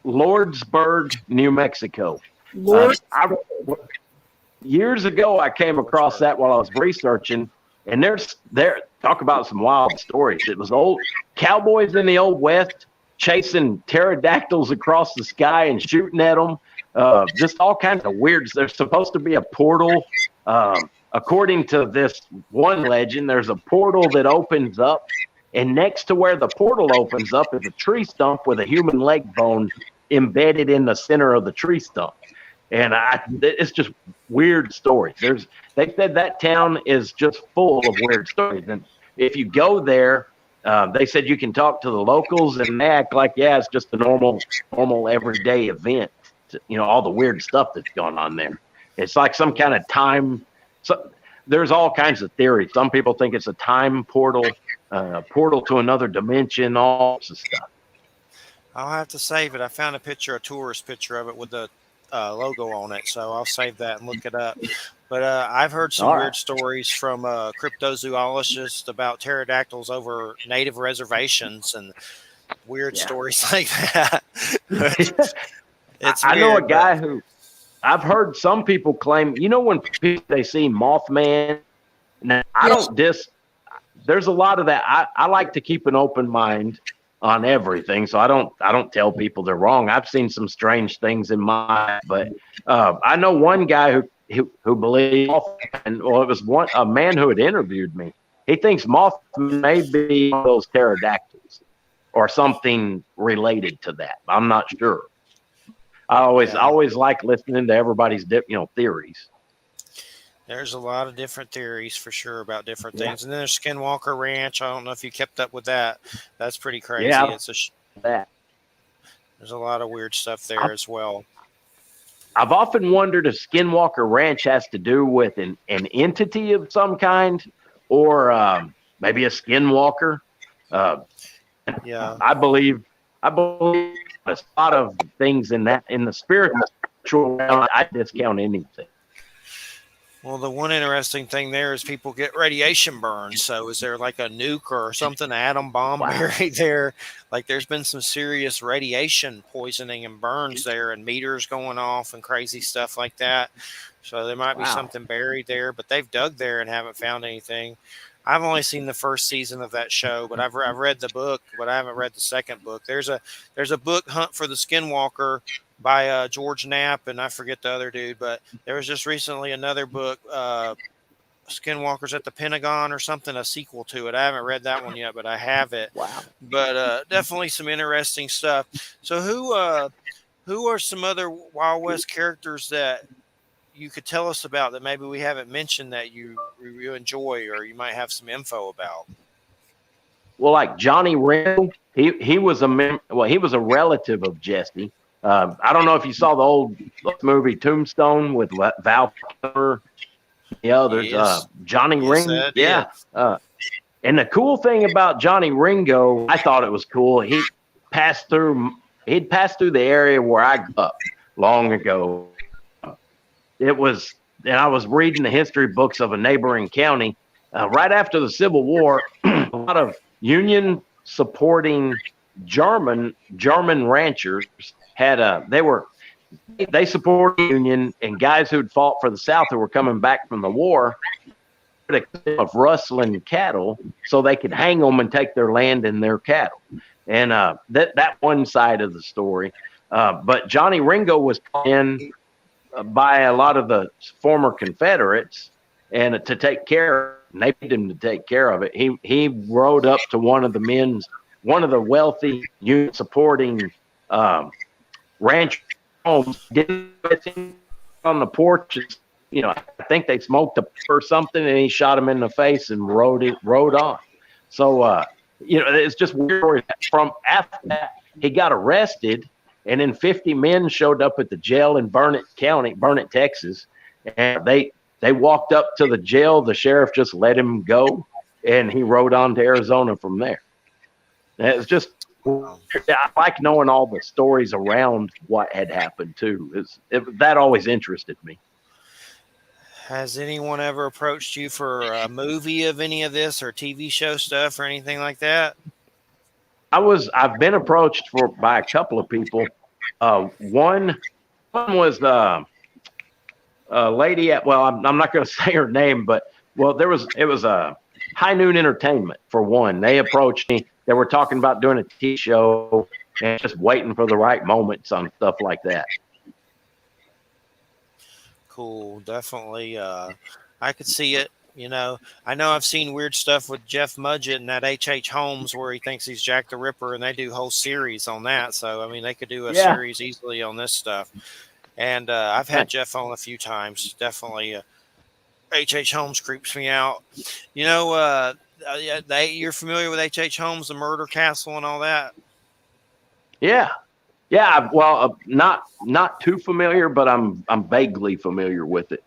Lordsburg, New Mexico. Years ago, I came across that while I was researching, and there talk about some wild stories. It was old cowboys in the Old West chasing pterodactyls across the sky and shooting at them. Just all kinds of weird. There's supposed to be a portal. According to this one legend, there's a portal that opens up, and next to where the portal opens up is a tree stump with a human leg bone embedded in the center of the tree stump. And it's just weird stories. They said that town is just full of weird stories. And if you go there, they said you can talk to the locals and they act like, it's just a normal everyday event. All the weird stuff that's going on there. It's like some kind of time. So there's all kinds of theories. Some people think it's a time portal, portal to another dimension, all sorts of stuff. I'll have to save it. I found a tourist picture of it with the logo on it, so I'll save that and look it up. But I've heard some weird stories from cryptozoologists about pterodactyls over native reservations and weird stories like that. I know a guy who I've heard some people claim, when they see Mothman. Now, there's a lot of that. I like to keep an open mind on everything, so I don't tell people they're wrong. I've seen some strange things in my, but I know one guy who believed, and it was a man who had interviewed me. He thinks moth may be one of those pterodactyls or something related to that. I'm not sure. I always like listening to everybody's theories. There's a lot of different theories for sure about different things. And then there's Skinwalker Ranch. I don't know if you kept up with that. That's pretty crazy. Yeah, there's a lot of weird stuff there as well. I've often wondered if Skinwalker Ranch has to do with an entity of some kind or maybe a skinwalker. I believe a lot of things in the spiritual realm. I discount anything. Well, the one interesting thing there is people get radiation burns. So is there like a nuke or something, atom bomb buried there? Like there's been some serious radiation poisoning and burns there and meters going off and crazy stuff like that. So there might be something buried there, but they've dug there and haven't found anything. I've only seen the first season of that show, but I've read the book, but I haven't read the second book. There's a book, Hunt for the Skinwalker, by George Knapp, and I forget the other dude, but there was just recently another book, Skinwalkers at the Pentagon or something, a sequel to it. I haven't read that one yet, but I have it. Wow. But definitely some interesting stuff. So who are some other Wild West characters that you could tell us about that maybe we haven't mentioned that you enjoy or you might have some info about? Well, like Johnny Ringo, he was a relative of Jesse. I don't know if you saw the old movie Tombstone with Val Kilmer, the others. Johnny Ringo. Yeah. And the cool thing about Johnny Ringo, I thought it was cool. He'd passed through the area where I grew up long ago. And I was reading the history books of a neighboring county. Right after the Civil War, a lot of Union supporting German ranchers had they supported the Union, and guys who'd fought for the South who were coming back from the war of rustling cattle so they could hang them and take their land and their cattle. And that one side of the story. But Johnny Ringo was in by a lot of the former Confederates and to take care. And they paid him to take care of it. He rode up to one of the wealthy Union supporting ranch homes, did on the porches. I think they smoked a or something, and he shot him in the face and rode on. So, it's just weird. From after that, he got arrested, and then 50 men showed up at the jail in Burnett, Texas, and they walked up to the jail. The sheriff just let him go, and he rode on to Arizona from there. And it's just, I like knowing all the stories around what had happened too. That always interested me. Has anyone ever approached you for a movie of any of this or TV show stuff or anything like that? I've been approached by a couple of people. One was a lady at, well, I'm not going to say her name, but it was a High Noon Entertainment for one. They approached me. They were talking about doing a TV show and just waiting for the right moments on stuff like that. Cool. Definitely. I could see it. I know I've seen weird stuff with Jeff Mudgett and that H.H. Holmes where he thinks he's Jack the Ripper, and they do whole series on that. So, I mean, they could do a series easily on this stuff. And I've had Jeff on a few times. Definitely H.H. Holmes creeps me out. You're familiar with H.H. Holmes, the Murder Castle and all that? Yeah. Yeah, well, not too familiar, but I'm vaguely familiar with it.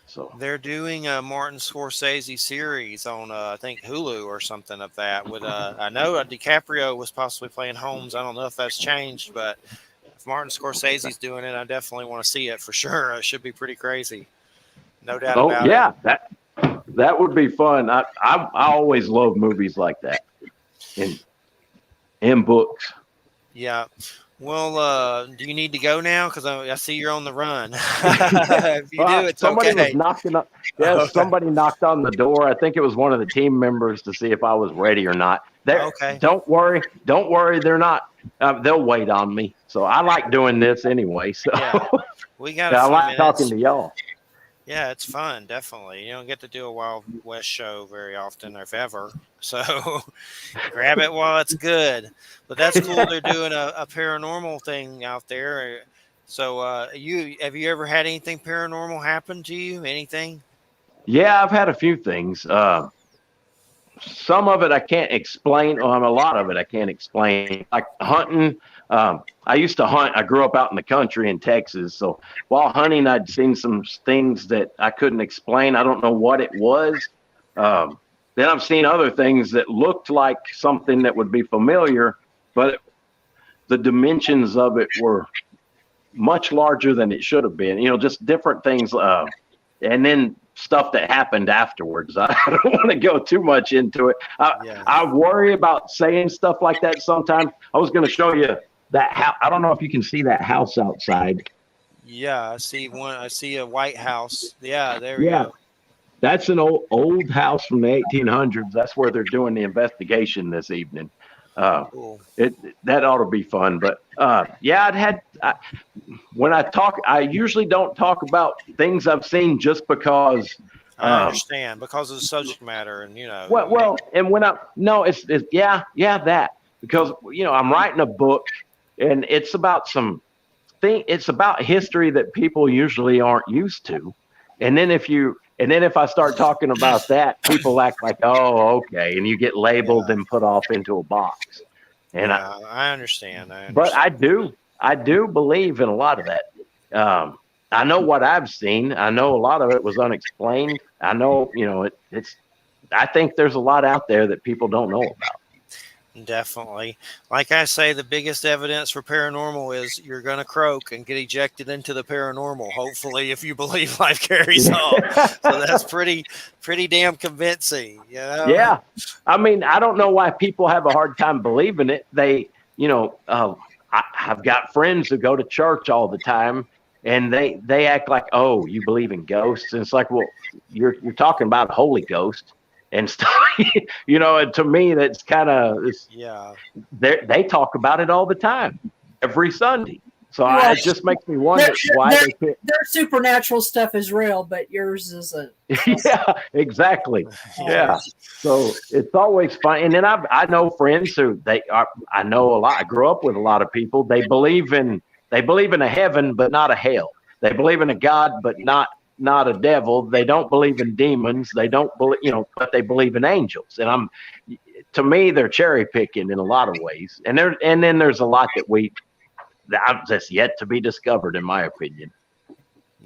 So they're doing a Martin Scorsese series on I think Hulu or something of that. With I know DiCaprio was possibly playing Holmes. I don't know if that's changed, but if Martin Scorsese's doing it, I definitely want to see it for sure. It should be pretty crazy, no doubt about it. Oh yeah, that would be fun. I always love movies like that in books. Yeah. Well, do you need to go now? Because I see you're on the run. If you do, it's somebody okay. was knocking up. Yeah, okay. Somebody knocked on the door. I think it was one of the team members to see if I was ready or not. Okay. Don't worry. They're not. They'll wait on me. So I like doing this anyway. So yeah. We got. I like talking to y'all. Yeah, it's fun, definitely. You don't get to do a Wild West show very often, or if ever. So grab it while it's good. But that's cool. They're doing a paranormal thing out there. So have you ever had anything paranormal happen to you? Anything? Yeah, I've had a few things. Some of it I can't explain. A lot of it I can't explain. Like hunting. I used to hunt. I grew up out in the country in Texas. So while hunting, I'd seen some things that I couldn't explain. I don't know what it was. Then I've seen other things that looked like something that would be familiar, but the dimensions of it were much larger than it should have been. Just different things. And then stuff that happened afterwards. I don't want to go too much into it. I worry about saying stuff like that sometimes. I was going to show you that house. I don't know if you can see that house outside. Yeah, I see one. I see a white house. Yeah, there we go. That's an old house from the 1800s. That's where they're doing the investigation this evening. Cool. That ought to be fun. But when I talk, I usually don't talk about things I've seen just because. I understand, because of the subject matter, and that because I'm writing a book, and it's about it's about history that people usually aren't used to, and then if I start talking about that, people act like, oh, okay, and you get labeled and put off into a box. And I understand. But I do believe in a lot of that. I know what I've seen. I know a lot of it was unexplained. I know, I think there's a lot out there that people don't know about. Definitely. Like I say, the biggest evidence for paranormal is you're going to croak and get ejected into the paranormal, hopefully, if you believe life carries on. So that's pretty damn convincing. Yeah. I mean, I don't know why people have a hard time believing it. They I've got friends who go to church all the time, and they act like, oh, you believe in ghosts, and it's like, well, you're talking about a Holy Ghost and stuff, And to me, that's kind of Yeah. they talk about it all the time, every Sunday. So Well, it just makes me wonder why they can't. Their supernatural stuff is real, but yours isn't. Yeah, exactly. Yeah. So it's always fun. And then I know friends who I know a lot. I grew up with a lot of people. They believe in a heaven, but not a hell. They believe in a God, but not a devil. They don't believe in demons. They don't believe, but they believe in angels. And to me, they're cherry picking in a lot of ways. And then there's a lot that's yet to be discovered, in my opinion.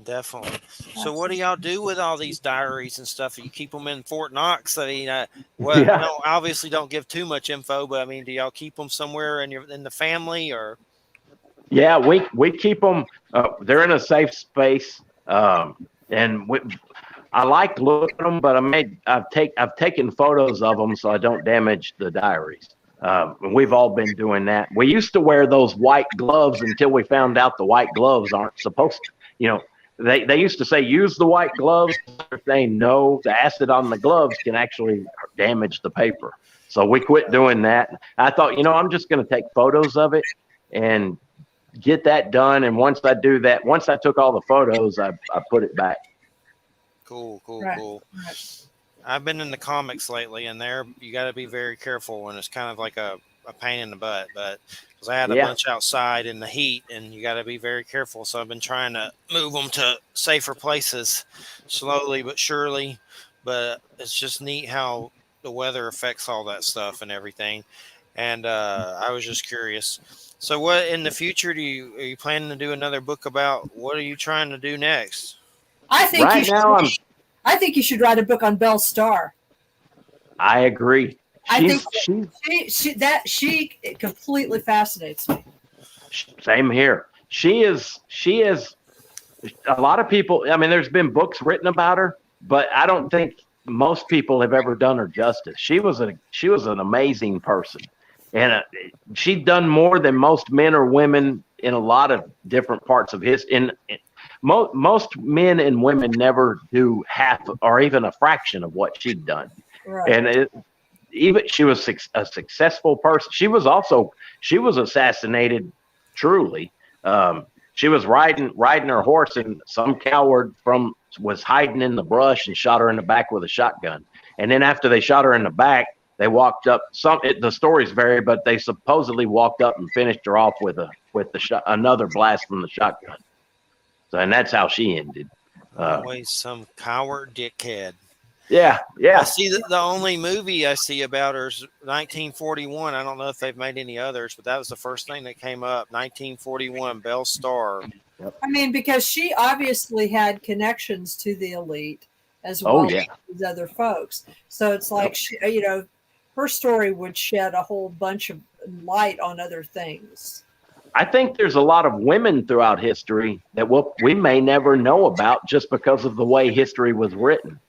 Definitely. So, what do y'all do with all these diaries and stuff? You keep them in Fort Knox? I mean, obviously don't give too much info, but I mean, do y'all keep them somewhere in the family or? Yeah, we keep them. They're in a safe space, and I like looking at them, but I've taken photos of them so I don't damage the diaries. We've all been doing that. We used to wear those white gloves until we found out the white gloves aren't supposed to. They used to say use the white gloves. They know the acid on the gloves can actually damage the paper. So we quit doing that. I thought, I'm just going to take photos of it and get that done. And once I do that, once I took all the photos, I put it back. Cool. Right. I've been in the comics lately, and you got to be very careful when it's kind of like a pain in the butt. But because I had a bunch outside in the heat, and you got to be very careful. So I've been trying to move them to safer places, slowly but surely. But it's just neat how the weather affects all that stuff and everything. And I was just curious. So, what in the future are you planning to do another book about? What are you trying to do next? I think you should write a book on Belle Starr. I agree. She completely fascinates me. Same here. She is a lot of people. I mean, there's been books written about her, but I don't think most people have ever done her justice. She was an amazing person, and she'd done more than most men or women in a lot of different parts of history. Most men and women never do half or even a fraction of what she'd done. Right. And even she was a successful person. She was assassinated. Truly, she was riding her horse, and some coward was hiding in the brush and shot her in the back with a shotgun. And then after they shot her in the back, they walked up. The stories vary, but they supposedly walked up and finished her off with another blast from the shotgun. And that's how she ended. Always some coward dickhead. Yeah. I see the only movie I see about her is 1941. I don't know if they've made any others, but that was the first thing that came up. 1941, Belle Starr. Yep. I mean, because she obviously had connections to the elite as well as these other folks. So it's like her story would shed a whole bunch of light on other things. I think there's a lot of women throughout history that we may never know about just because of the way history was written.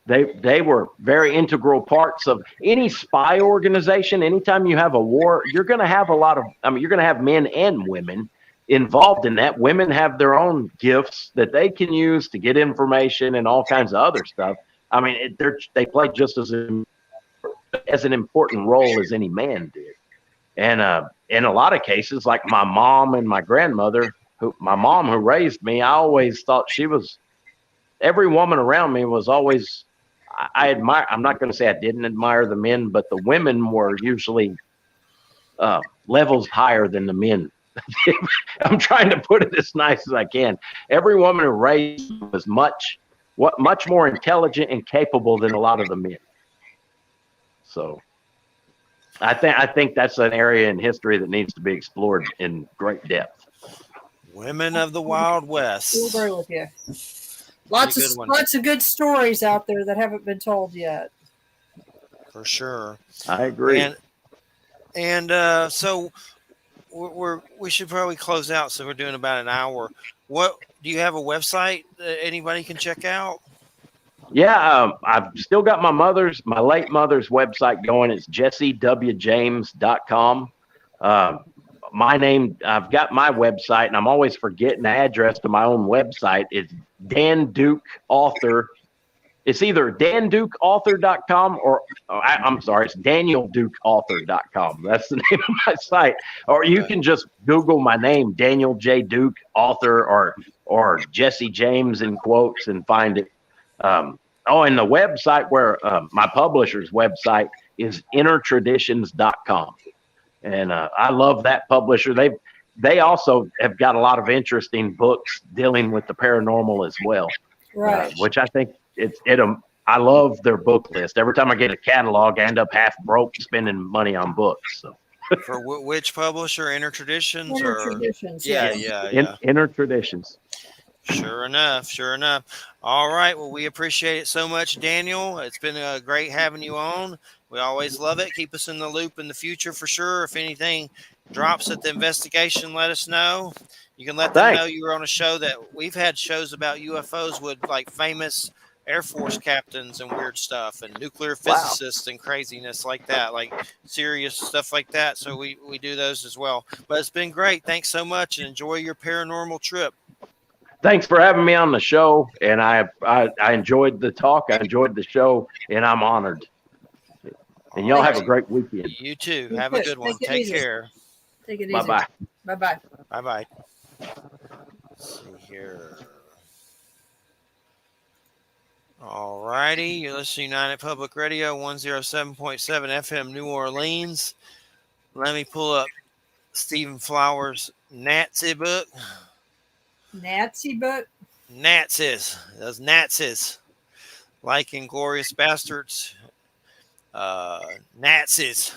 They were very integral parts of any spy organization. Anytime you have a war, you're going to have you're going to have men and women involved in that. Women have their own gifts that they can use to get information and all kinds of other stuff. I mean, they play just as an important role as any man did. And in a lot of cases, like my mom and my grandmother, my mom who raised me, I always thought every woman around me was always, I admire, I'm not going to say I didn't admire the men, but the women were usually levels higher than the men. I'm trying to put it as nice as I can. Every woman who raised me was much more intelligent and capable than a lot of the men. So I think that's an area in history that needs to be explored in great depth. Women of the Wild West. I agree with you. Lots of good stories out there that haven't been told yet. For sure. I agree. And so we should probably close out. So we're doing about an hour. What do you have a website that anybody can check out? Yeah, I've still got my late mother's website going. It's jessewjames.com. My name, I've got my website, and I'm always forgetting the address to my own website. It's Dan Duke Author. It's either dandukeauthor.com I'm sorry, it's danieldukeauthor.com. That's the name of my site. Or you can just Google my name, Daniel J. Duke Author, or Jesse James in quotes, and find it. And the website where my publisher's website is innertraditions.com. And I love that publisher. They also have got a lot of interesting books dealing with the paranormal as well, Right. which I think I love their book list. Every time I get a catalog, I end up half broke spending money on books. So. For which publisher? Inner Traditions? Inner Or Traditions, yeah, yes. Inner Traditions. Sure enough. Sure enough. All right. Well, we appreciate it so much, Daniel. It's been great having you on. We always love it. Keep us in the loop in the future for sure. If anything drops at the investigation, let us know. You can let them know you were on a show that we've had shows about UFOs with like famous Air Force captains and weird stuff, and nuclear physicists and craziness like that, like serious stuff like that. So we do those as well. But it's been great. Thanks so much, and enjoy your paranormal trip. Thanks for having me on the show, and I enjoyed the talk. I enjoyed the show, and I'm honored. And y'all have a great weekend. You too. Have a good one. Take care. Take it easy. Bye-bye. Bye-bye. Bye-bye. Let's see here. All righty. You're listening to United Public Radio, 107.7 FM, New Orleans. Let me pull up Stephen Flowers' Nazi book. Nazi book? Nazis. Those Nazis. Like Inglorious Bastards. Nazis.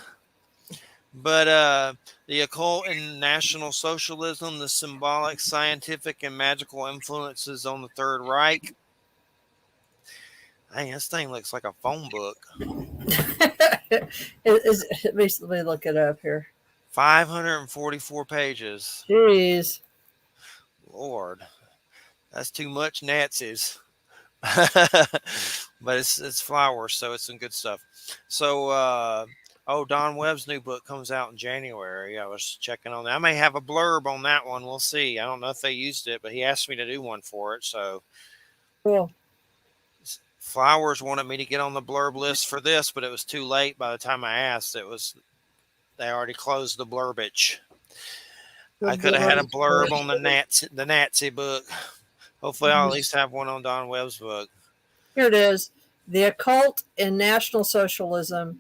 But the occult and National Socialism, the symbolic, scientific, and magical influences on the Third Reich. Dang, this thing looks like a phone book. Let me look it up here. 544 pages. Jeez. Lord, that's too much Nazis. But it's Flowers, so it's some good stuff. So, Don Webb's new book comes out in January. I was checking on that. I may have a blurb on that one. We'll see. I don't know if they used it, but he asked me to do one for it. So, cool. Flowers wanted me to get on the blurb list for this, but it was too late by the time I asked. They already closed the blurbage. I could have had a blurb on the Nazi book. Hopefully, I'll at least have one on Don Webb's book. Here it is. The occult and National Socialism,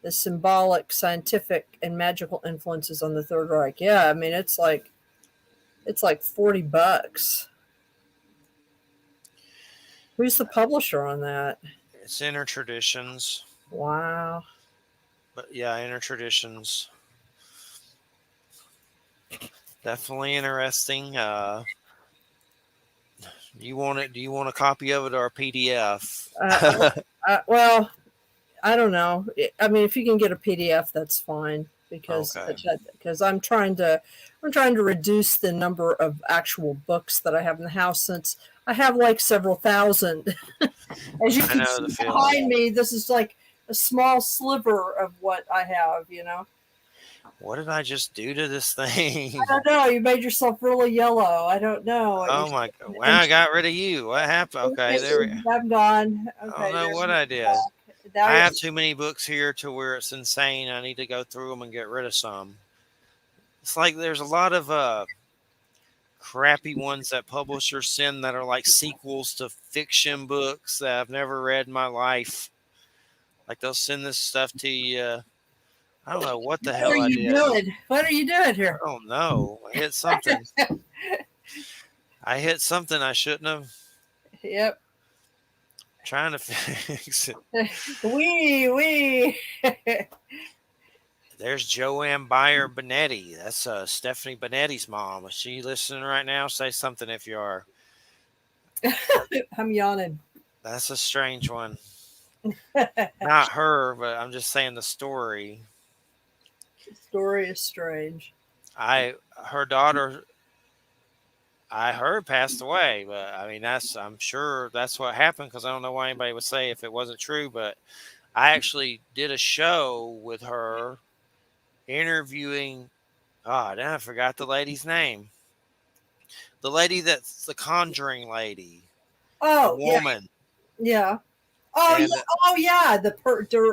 the symbolic, scientific, and magical influences on the Third Reich. Yeah, I mean, it's like $40. Who's the publisher on that? It's Inner Traditions. Wow. But yeah, Inner Traditions. Definitely interesting. Do you want it? Do you want a copy of it or a PDF? Well, I don't know. I mean, if you can get a PDF, that's fine because I'm trying to reduce the number of actual books that I have in the house since I have like several thousand. As you can see behind me, this is like a small sliver of what I have, you know. What did I just do to this thing? I don't know. You made yourself really yellow. I don't know. Oh my God. Wow, I got rid of you. What happened? Okay, there we go. I'm gone. Okay, I don't know what I did. I have too many books here to where it's insane. I need to go through them and get rid of some. It's like there's a lot of crappy ones that publishers send that are like sequels to fiction books that I've never read in my life. Like they'll send this stuff to you. I don't know what the hell I did. What are you doing here? I don't know. I hit something. I hit something I shouldn't have. Yep. Trying to fix it. There's Joanne Byer Benetti. That's Stephanie Benetti's mom. Is she listening right now? Say something if you are. I'm yawning. That's a strange one. Not her, but I'm just saying the story. The story is strange. Her daughter, I heard passed away, but I mean, I'm sure that's what happened because I don't know why anybody would say if it wasn't true, but I actually did a show with her interviewing. Oh, now I forgot the lady's name. The lady that's the Conjuring lady, the Oh, yeah, woman, yeah. Oh, and yeah. Oh, yeah.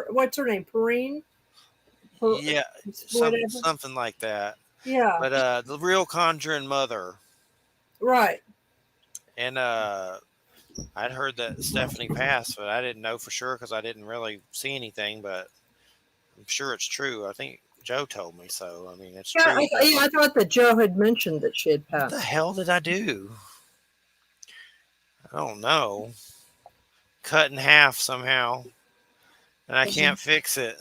What's her name? Perrine? yeah, Whatever. something like that. Yeah, But the real Conjuring mother, right. and I'd heard that Stephanie passed, but I didn't know for sure because I didn't really see anything. But I'm sure it's true. I think Joe told me so. I mean, it's Yeah, true. But I thought that Joe had mentioned that she had what the passed. hell did I do? I don't know. Cut in half somehow, and I can't fix it.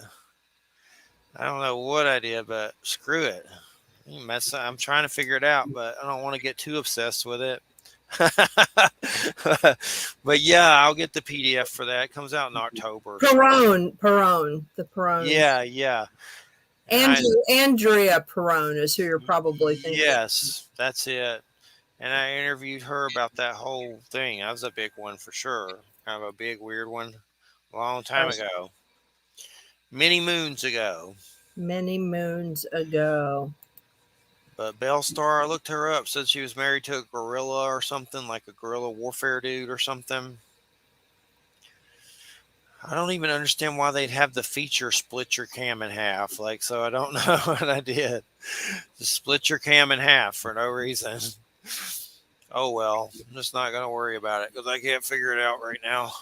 I don't know what I did, but screw it. I'm trying to figure it out, but I don't want to get too obsessed with it. But yeah, I'll get the PDF for that. It comes out in October. So. Perone, the Perones. Yeah, yeah. And Andrea Perone is who you're probably thinking. yes, that's it. And I interviewed her about that whole thing. That was a big one for sure. Kind of a big, weird one. A long time ago. Many moons ago. Many moons ago. But Bellstar, I looked her up, said she was married to a gorilla or something, like a guerrilla warfare dude or something. I don't even understand why they'd have the feature split your cam in half. Like, so I don't know what I did. Just split your cam in half for no reason. Oh well, I'm just not going to worry about it because I can't figure it out right now.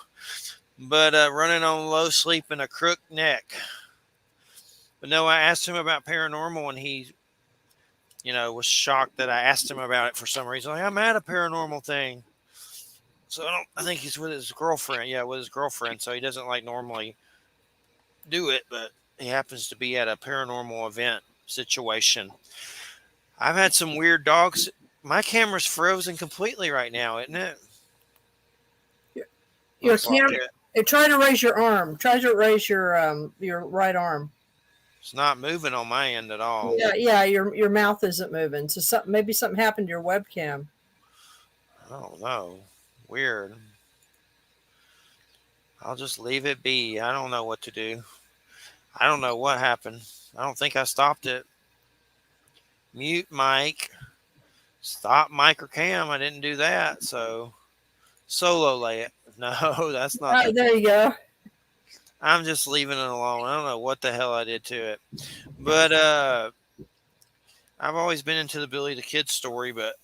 But running on low sleep and a crook neck. But no, I asked him about paranormal and he, was shocked that I asked him about it for some reason. Like, I'm at a paranormal thing. So I think he's with his girlfriend. Yeah, with his girlfriend. So he doesn't like normally do it, but he happens to be at a paranormal event situation. I've had some weird dogs. My camera's frozen completely right now, isn't it? Your camera. Try to raise your arm. Try to raise your right arm. It's not moving on my end at all. Yeah. Your mouth isn't moving. So maybe something happened to your webcam. I don't know. Weird. I'll just leave it be. I don't know what to do. I don't know what happened. I don't think I stopped it. Mute mic. Stop mic or cam. I didn't do that. So solo lay it. No, that's not. Right, there you go. I'm just leaving it alone. I don't know what the hell I did to it. But I've always been into the Billy the Kid story, but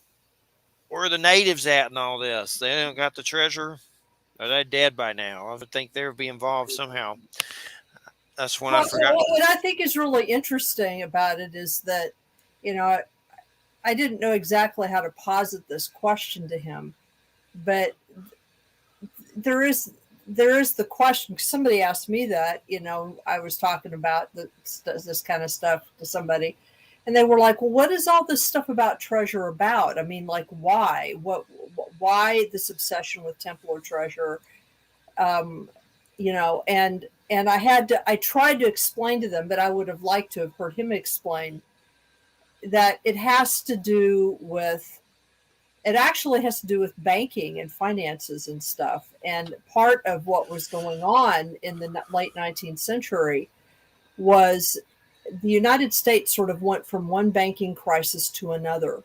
where are the natives at in all this? They don't got the treasure. Are they dead by now? I would think they would be involved somehow. That's when I forgot. What I think is really interesting about it is that, I didn't know exactly how to posit this question to him, but there is the question. Somebody asked me that, I was talking about this kind of stuff to somebody, and they were like, well, what is all this stuff about treasure about? I mean, like, why? Why this obsession with Templar treasure? And I tried to explain to them, but I would have liked to have heard him explain that it actually has to do with banking and finances and stuff. And part of what was going on in the late 19th century was the United States sort of went from one banking crisis to another.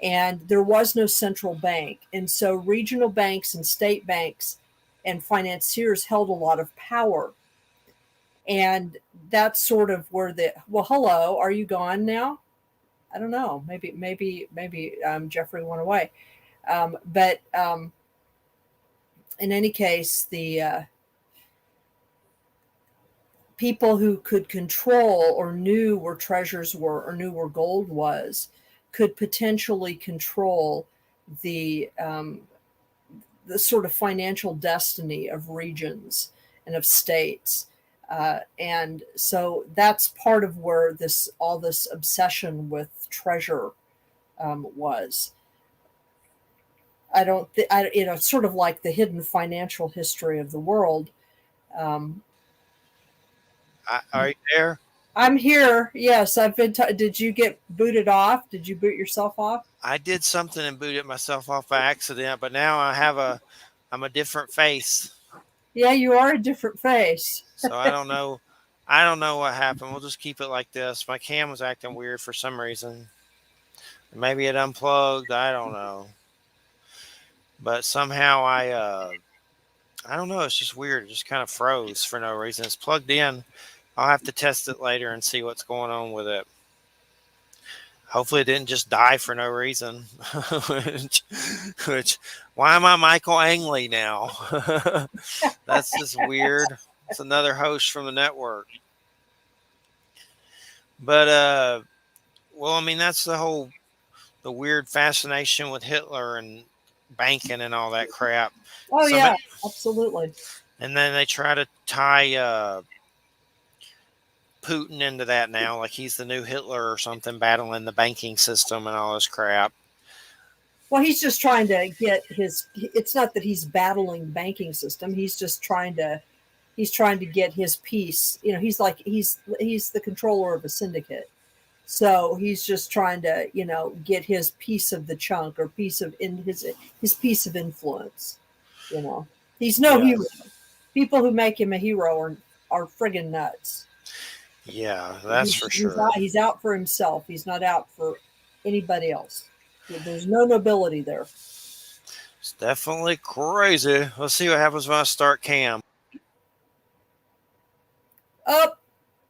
And there was no central bank. And so regional banks and state banks and financiers held a lot of power. And that's sort of where hello, are you gone now? I don't know. Maybe Jeffrey went away. But in any case, the people who could control or knew where treasures were or knew where gold was could potentially control the sort of financial destiny of regions and of states. And so that's part of where all this obsession with treasure was. It's sort of like the hidden financial history of the world. Are you there? I'm here. Yes, I've been. Did you get booted off? Did you boot yourself off? I did something and booted myself off by accident, but now I'm a different face. Yeah, you are a different face. So I don't know. I don't know what happened. We'll just keep it like this. My cam was acting weird for some reason. Maybe it unplugged. I don't know. But somehow I don't know. It's just weird. It just kind of froze for no reason. It's plugged in. I'll have to test it later and see what's going on with it. Hopefully, it didn't just die for no reason. which, why am I Michael Angley now? That's just weird. It's another host from the network. But well, I mean, that's the weird fascination with Hitler and banking and all that crap. Oh yeah, absolutely. And then they try to tie Putin into that now, like he's the new Hitler or something, battling the banking system and all this crap. Well, he's just trying to get his. It's not that he's battling the banking system. He's just trying to. He's trying to get his piece. You know, he's the controller of a syndicate. So he's just trying to, get his piece of the chunk or piece of his piece of influence. He's no hero. People who make him a hero are friggin' nuts. Yeah, that's for sure. He's out for himself. He's not out for anybody else. There's no nobility there. It's definitely crazy. Let's see what happens when I start cam. Oh,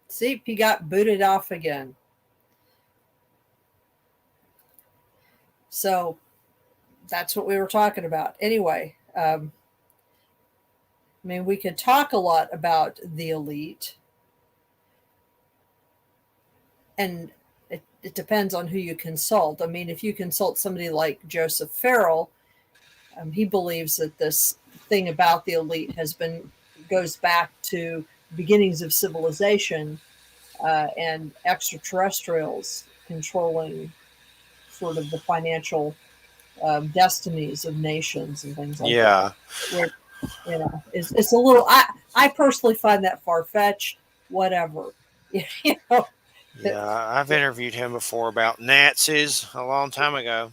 see, he got booted off again. So that's what we were talking about. Anyway, I mean, we could talk a lot about the elite. And it depends on who you consult. I mean, if you consult somebody like Joseph Farrell, he believes that this thing about the elite goes back to beginnings of civilization and extraterrestrials controlling sort of the financial destinies of nations and things like that. Where, it's a little. I personally find that far-fetched. Whatever, Yeah, I've interviewed him before about Nazis a long time ago.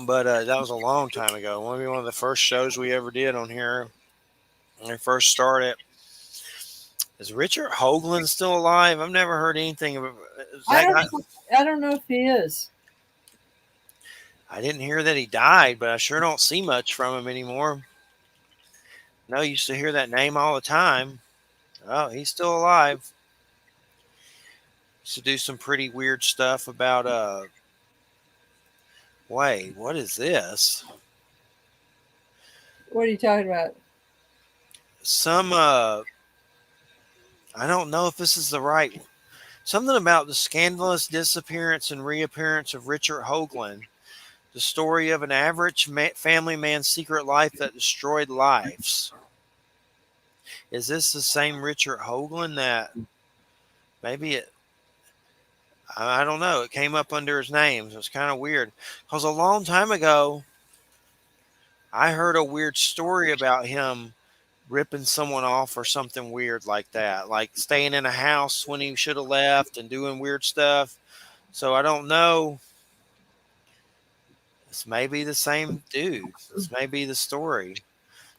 But that was a long time ago. Maybe one of the first shows we ever did on here when we first started. Is Richard Hoagland still alive? I've never heard anything about I don't know if he is. I didn't hear that he died, but I sure don't see much from him anymore. No, I used to hear that name all the time. Oh, he's still alive. Used to do some pretty weird stuff about wait, what is this? What are you talking about? Some I don't know if this is the right something about the scandalous disappearance and reappearance of Richard Hoagland. The story of an average family man's secret life that destroyed lives. Is this the same Richard Hoagland that maybe it? I don't know. It came up under his name. So it's kind of weird. Because a long time ago, I heard a weird story about him ripping someone off or something weird like that. Like staying in a house when he should have left and doing weird stuff. So I don't know. This may be the same dude. This may be the story.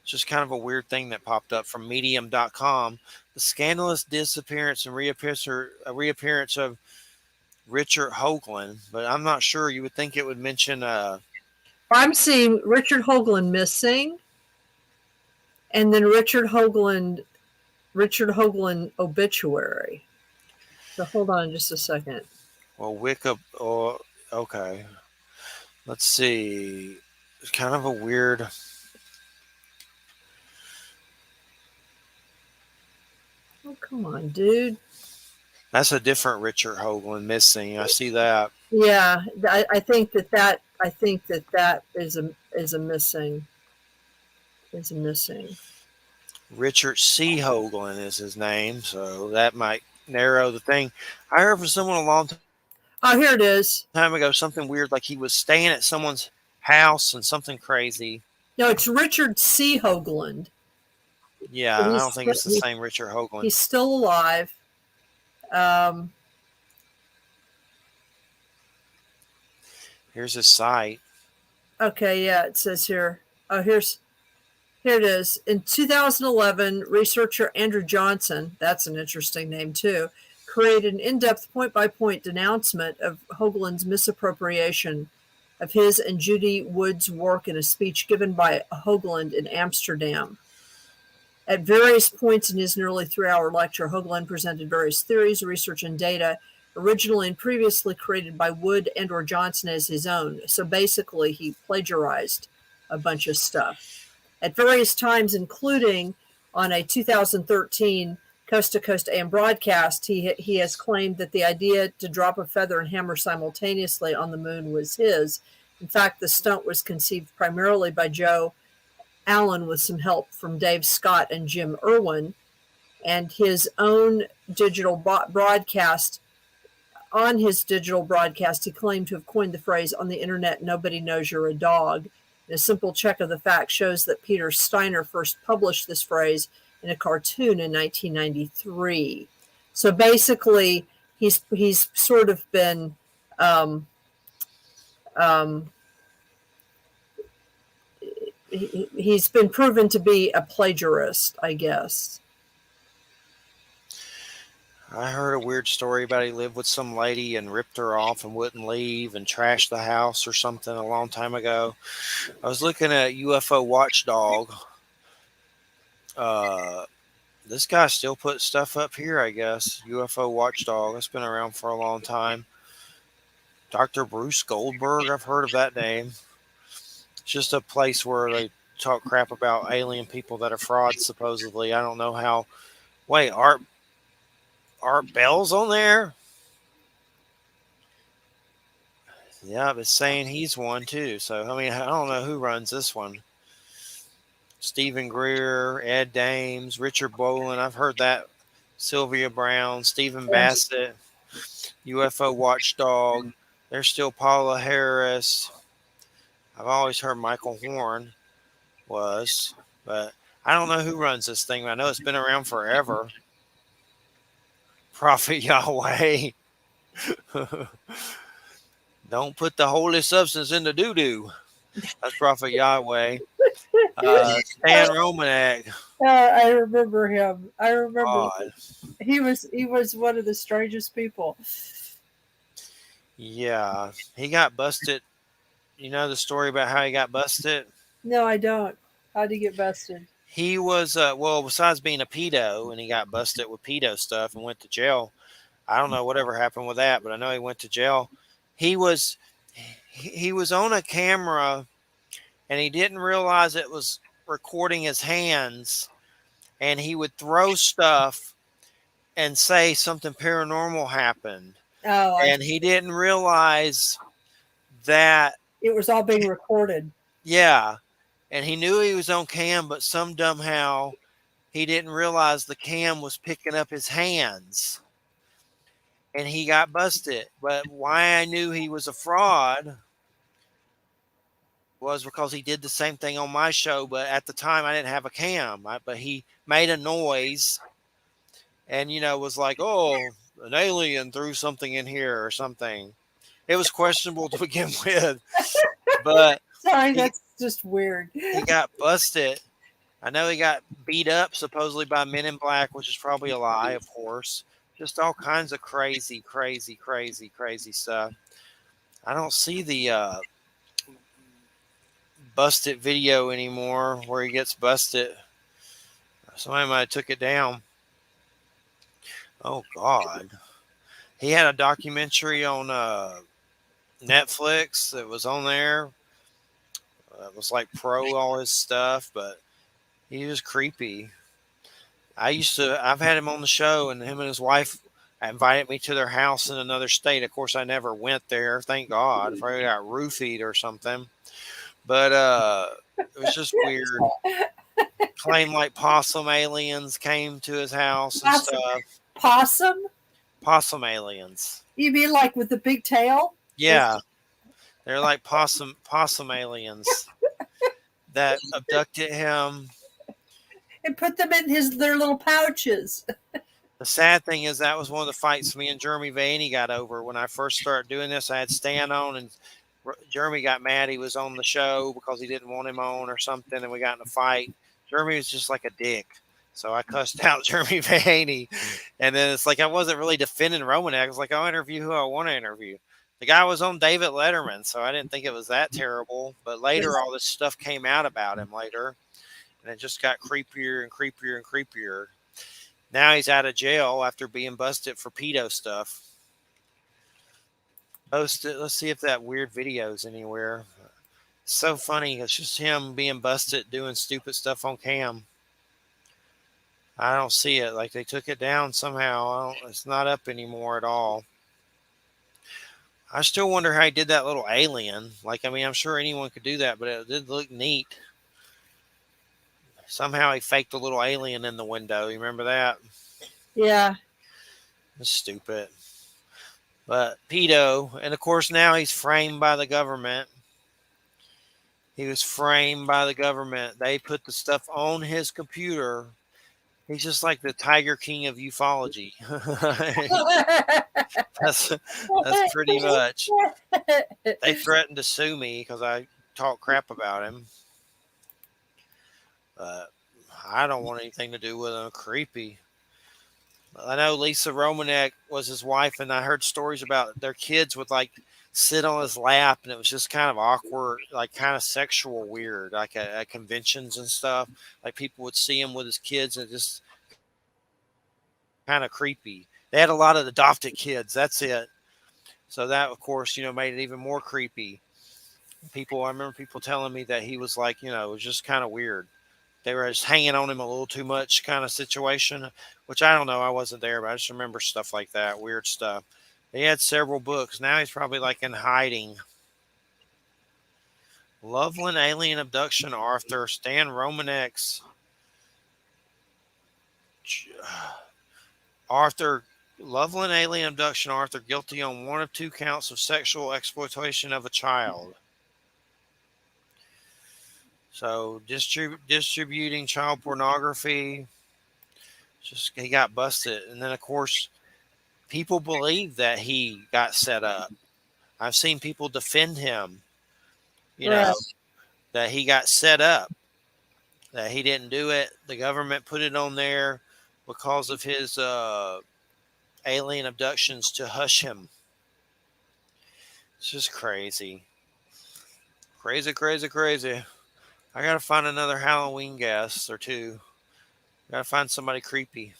It's just kind of a weird thing that popped up from medium.com. The scandalous disappearance and reappearance of Richard Hoagland, but I'm not sure. You would think it would mention I'm seeing Richard Hoagland missing, and then Richard Hoagland obituary. So hold on just a second. Well, okay. Let's see. It's kind of a weird. Oh, come on, dude. That's a different Richard Hoagland missing. I see that. Yeah, I think that is a missing. Is a missing. Richard C. Hoagland is his name, so that might narrow the thing. I heard from someone a long time. Oh, here it is. Time ago, something weird like he was staying at someone's house and something crazy. No, it's Richard C. Hoagland. Yeah, I don't think it's the same Richard Hoagland. He's still alive. Here's his site. Okay, yeah, it says here. Oh, here's Here it is. In 2011, researcher Andrew Johnson, that's an interesting name too, created an in-depth point-by-point denouncement of Hoagland's misappropriation of his and Judy Wood's work in a speech given by Hoagland in Amsterdam. At various points in his nearly 3-hour lecture, Hoagland presented various theories, research, and data originally and previously created by Wood and or Johnson as his own. So basically, he plagiarized a bunch of stuff. At various times, including on a 2013 Coast to Coast AM broadcast, he has claimed that the idea to drop a feather and hammer simultaneously on the moon was his. In fact, the stunt was conceived primarily by Joe Allen with some help from Dave Scott and Jim Irwin, and his own digital broadcast. On his digital broadcast, he claimed to have coined the phrase, "On the internet, nobody knows you're a dog." And a simple check of the facts shows that Peter Steiner first published this phrase in a cartoon in 1993. So basically, he's sort of been he's been proven to be a plagiarist, I guess. I heard a weird story about he lived with some lady and ripped her off and wouldn't leave and trashed the house or something a long time ago. I was looking at UFO Watchdog. This guy still puts stuff up here, I guess. UFO Watchdog. It's been around for a long time. Dr. Bruce Goldberg. I've heard of that name. It's just a place where they talk crap about alien people that are frauds, supposedly. I don't know how. Wait, Art Bell's on there? Yeah, it's saying he's one too. So, I mean, I don't know who runs this one. Stephen Greer, Ed Dames, Richard Boland. I've heard that. Sylvia Brown, Stephen Bassett, UFO Watchdog. There's still Paula Harris. I've always heard Michael Horn was, but I don't know who runs this thing. I know it's been around forever. Prophet Yahweh. Don't put the holy substance in the doo-doo. That's Prophet Yahweh. Stan Romanek. I remember him. I remember God. he was one of the strangest people. Yeah, he got busted. You know the story about how he got busted? No, I don't. How'd he get busted? He was, well, besides being a pedo, and he got busted with pedo stuff and went to jail. I don't know whatever happened with that, but I know he went to jail. He was on a camera, and he didn't realize it was recording his hands, and he would throw stuff and say something paranormal happened. Oh, and he didn't realize that it was all being recorded. Yeah. And he knew he was on cam, but somehow he didn't realize the cam was picking up his hands. And he got busted. But why I knew he was a fraud was because he did the same thing on my show, but at the time I didn't have a cam. But he made a noise and, was like, oh, an alien threw something in here or something. It was questionable to begin with. But sorry, that's just weird. He got busted. I know he got beat up supposedly by Men in Black, which is probably a lie, of course. Just all kinds of crazy stuff. I don't see the busted video anymore where he gets busted. Somebody might have took it down. Oh, God. He had a documentary on Netflix that was on there. It was like pro all his stuff, but he was creepy. I've had him on the show, and him and his wife invited me to their house in another state. Of course, I never went there. Thank God. If I got roofied or something. But it was just weird. Claimed like possum aliens came to his house and stuff. Possum? Possum aliens. You mean like with the big tail? Yeah. They're like possum aliens that abducted him and put them in their little pouches. The sad thing is that was one of the fights me and Jeremy Vaney got over when I first started doing this. I had Stan on, and Jeremy got mad he was on the show because he didn't want him on or something, and we got in a fight. Jeremy was just like a dick. So I cussed out Jeremy Vahaney. And then it's like I wasn't really defending Romanek. I was like, I'll interview who I want to interview. The guy was on David Letterman, so I didn't think it was that terrible. But later, all this stuff came out about him later, and it just got creepier and creepier and creepier. Now he's out of jail after being busted for pedo stuff. Post it. Let's see if that weird video's anywhere. It's so funny. It's just him being busted doing stupid stuff on cam. I don't see it. Like they took it down somehow. It's not up anymore at all. I still wonder how he did that little alien. Like, I mean, I'm sure anyone could do that, but it did look neat. Somehow he faked a little alien in the window. You remember that? Yeah. It's stupid. But pedo, and of course now he's framed by the government. He was framed by the government. They put the stuff on his computer. He's just like the Tiger King of ufology. that's pretty much. They threatened to sue me because I talk crap about him. But I don't want anything to do with him. Creepy. I know Lisa Romanek was his wife, and I heard stories about their kids would like sit on his lap, and it was just kind of awkward, like kind of sexual weird, like at conventions and stuff. Like people would see him with his kids, and just kind of creepy. They had a lot of adopted kids. That's it. So that, of course, made it even more creepy. I remember people telling me that he was like, it was just kind of weird. They were just hanging on him a little too much kind of situation, which I don't know. I wasn't there, but I just remember stuff like that, weird stuff. He had several books. Now he's probably like in hiding. Loveland Alien Abduction, Arthur. Stan Romanek's. Arthur. Loveland Alien Abduction, Arthur. Guilty on one of 2 counts of sexual exploitation of a child. So distributing child pornography. Just he got busted. And then, of course, people believe that he got set up. I've seen people defend him, that he got set up, that he didn't do it. The government put it on there because of his alien abductions to hush him. It's just crazy. Crazy, crazy, crazy. I got to find another Halloween guest or two. Got to find somebody creepy.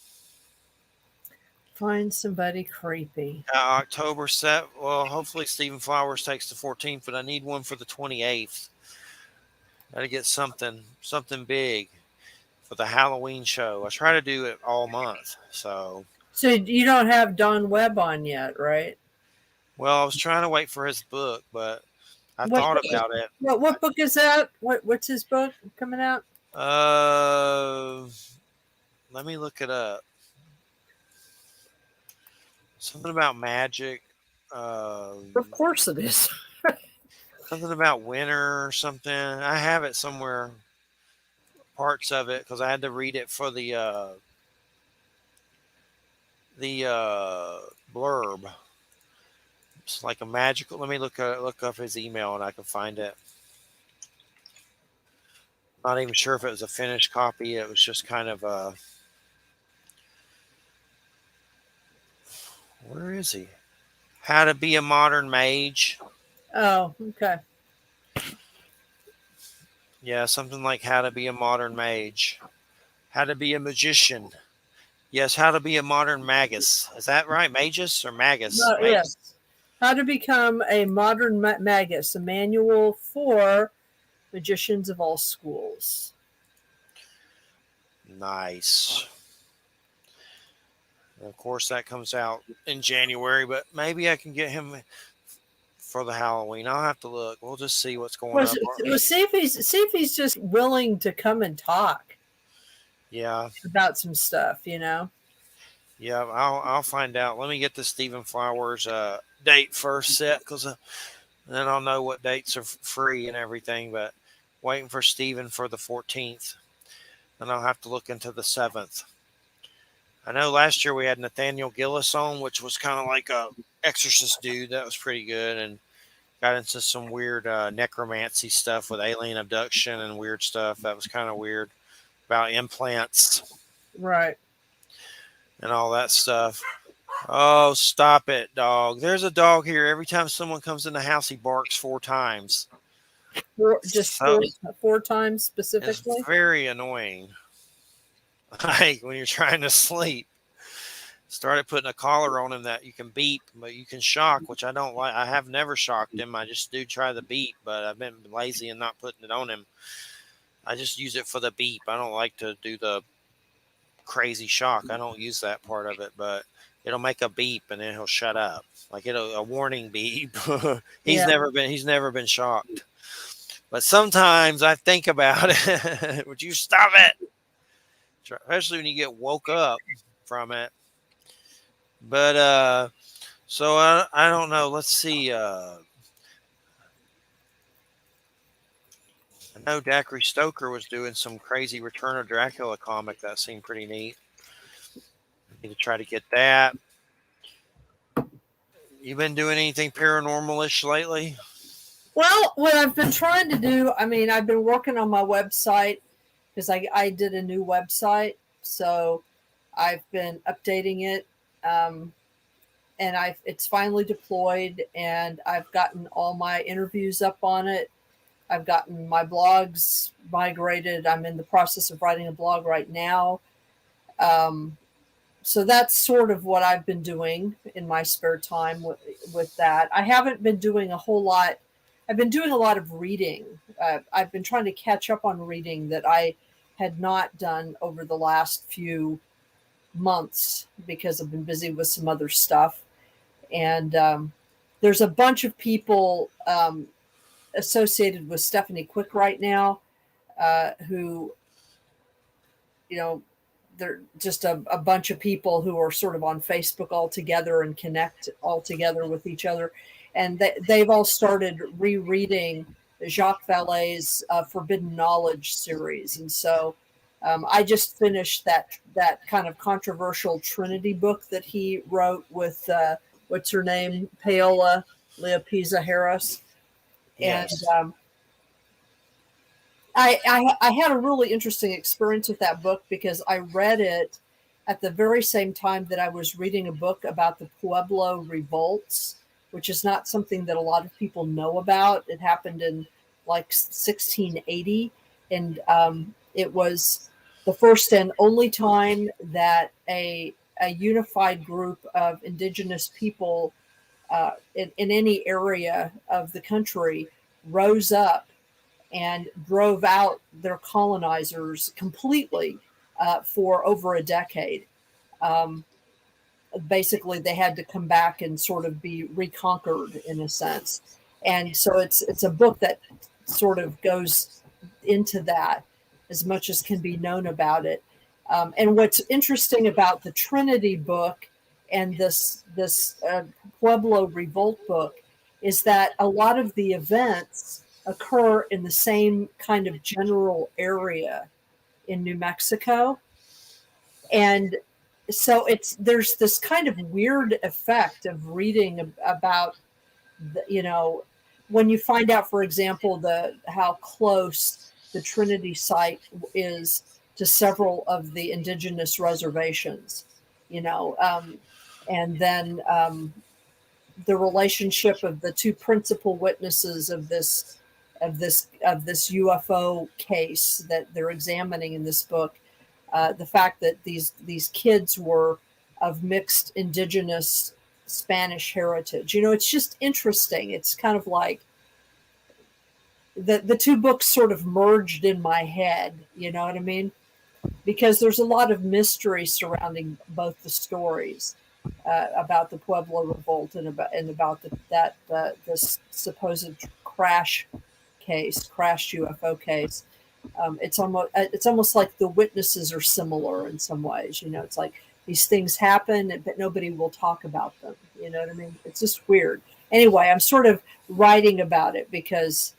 Find somebody creepy. October 7th. Well, hopefully Stephen Flowers takes the 14th, but I need one for the 28th. Got to get something big for the Halloween show. I try to do it all month. So you don't have Don Webb on yet, right? Well, I was trying to wait for his book, but I thought about it. What book is that? What's his book coming out? Let me look it up. Something about magic. Of course it is. Something about winter or something. I have it somewhere. Parts of it because I had to read it for the blurb. It's like a magical. Let me look up his email and I can find it. Not even sure if it was a finished copy. It was just kind of a. Where is he? How to Be a Modern Mage. Oh, okay. Yeah, something like How to Be a Modern Mage. How to Be a Magician. Yes, How to Be a Modern Magus. Is that right? Magus or Magus? No, yes. How to Become a Modern Magus, a manual for magicians of all schools. Nice. And of course, that comes out in January, but maybe I can get him for the Halloween. I'll have to look. We'll just see what's going on. Well, see if he's just willing to come and talk. Yeah. About some stuff, Yeah, I'll find out. Let me get the Stephen Flowers date first set because then I'll know what dates are free and everything. But waiting for Stephen for the 14th, and I'll have to look into the 7th. I know last year we had Nathaniel Gillis on, which was kind of like a exorcist dude. That was pretty good, and got into some weird necromancy stuff with alien abduction and weird stuff. That was kind of weird. about implants Right. and all that stuff. Oh, stop it, dog. There's a dog here. Every time someone comes in the house, he barks 4 times. Just So four times it's specifically. very annoying. Like when you're trying to sleep. Started putting a collar on him that you can beep, but you can shock, which I don't like. I have never shocked him. I just do try the beep, but I've been lazy and not putting it on him. I just use it for the beep. I don't like to do the crazy shock. I don't use that part of it, but it'll make a beep and then he'll shut up. Like it'll a warning beep. he's Yeah. never been shocked. But sometimes I think about it. Would you stop it? Especially when you get woke up from it. But so I don't know. Let's see. I know Dacre Stoker was doing some crazy Return of Dracula comic that seemed pretty neat. I need to try to get that. You been doing anything paranormal-ish lately? Well, what I've been trying to do, I mean, I've been working on my website because I did a new website. So I've been updating it. And it's finally deployed, and I've gotten all my interviews up on it. I've gotten my blogs migrated. I'm in the process of writing a blog right now. So that's sort of what I've been doing in my spare time with that. I haven't been doing a whole lot. I've been doing a lot of reading. I've been trying to catch up on reading that I had not done over the last few months because I've been busy with some other stuff. And there's a bunch of people associated with Stephanie Quick right now who, they're just a bunch of people who are sort of on Facebook all together and connect all together with each other. And they've all started rereading Jacques Vallée's Forbidden Knowledge series. And so I just finished that kind of controversial Trinity book that he wrote with, what's her name? Paola Leopisa Harris. Yes. And I had a really interesting experience with that book because I read it at the very same time that I was reading a book about the Pueblo revolts, which is not something that a lot of people know about. It happened in like 1680, and it was the first and only time that a unified group of indigenous people in any area of the country rose up and drove out their colonizers completely for over a decade. Um, Basically, they had to come back and sort of be reconquered in a sense. And so it's a book that sort of goes into that as much as can be known about it. And what's interesting about the Trinity book and this Pueblo Revolt book is that a lot of the events occur in the same kind of general area in New Mexico. And so there's this kind of weird effect of reading about when you find out, for example, how close the Trinity site is to several of the indigenous reservations, and then the relationship of the two principal witnesses of this UFO case that they're examining in this book. The fact that these kids were of mixed indigenous Spanish heritage. It's just interesting. It's kind of like the two books sort of merged in my head. You know what I mean? Because there's a lot of mystery surrounding both the stories about the Pueblo Revolt and about this supposed crashed UFO case. It's almost like the witnesses are similar in some ways. It's like these things happen, but nobody will talk about them. You know what I mean? It's just weird. Anyway, I'm sort of writing about it because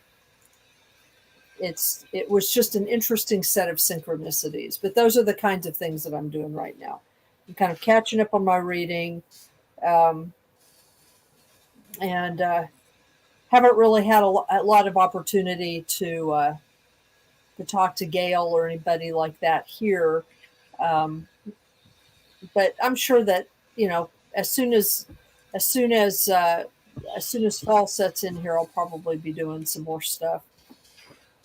it was just an interesting set of synchronicities. But those are the kinds of things that I'm doing right now. I'm kind of catching up on my reading, and haven't really had a lot of opportunity to to talk to Gail or anybody like that here. But I'm sure that, as soon as as soon as as soon as fall sets in here, I'll probably be doing some more stuff.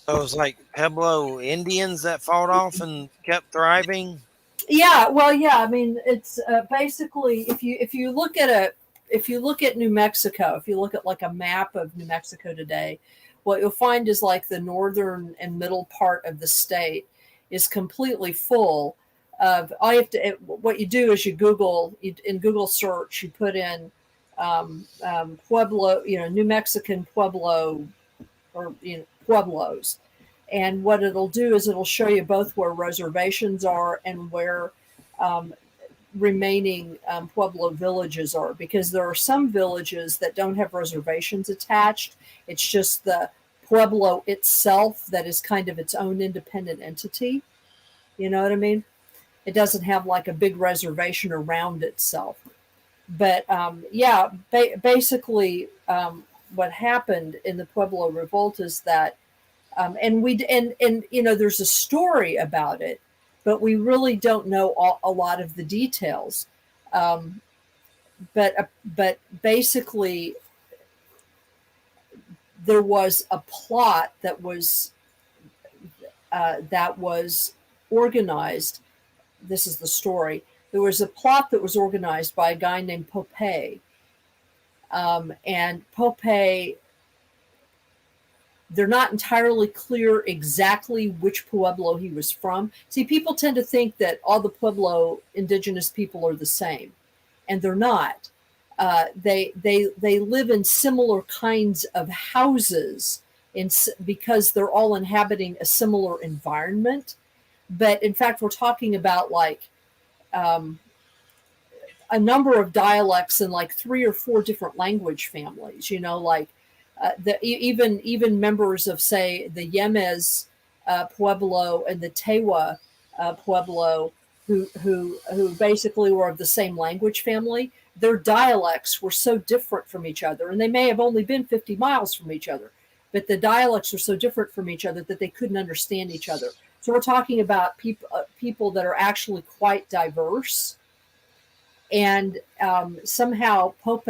So it was like Pueblo Indians that fought off and kept thriving. Yeah, well, yeah. I mean, it's basically, if you look at New Mexico, if you look at like a map of New Mexico today, what you'll find is like the northern and middle part of the state is completely full of. All you have to what you do is in Google search, you put in Pueblo, New Mexican Pueblo, or pueblos, and what it'll do is it'll show you both where reservations are and where um, remaining pueblo villages are, because there are some villages that don't have reservations attached. It's just the pueblo itself that is kind of its own independent entity. You know what I mean? It doesn't have like a big reservation around itself. But yeah, basically, what happened in the Pueblo Revolt is that, and there's a story about it, but we really don't know a lot of the details. Um, but basically, there was a plot that was organized. This is the story. There was a plot that was organized by a guy named Popé. And Popé, they're not entirely clear exactly which Pueblo he was from. See, people tend to think that all the Pueblo indigenous people are the same, and they're not. They live in similar kinds of houses because they're all inhabiting a similar environment. But in fact, we're talking about like um, a number of dialects in like 3 or 4 different language families. Like even members of, say, the Yemes Pueblo and the Tewa Pueblo, who basically were of the same language family. Their dialects were so different from each other, and they may have only been 50 miles from each other, but the dialects were so different from each other that they couldn't understand each other. So we're talking about people that are actually quite diverse. And somehow Pope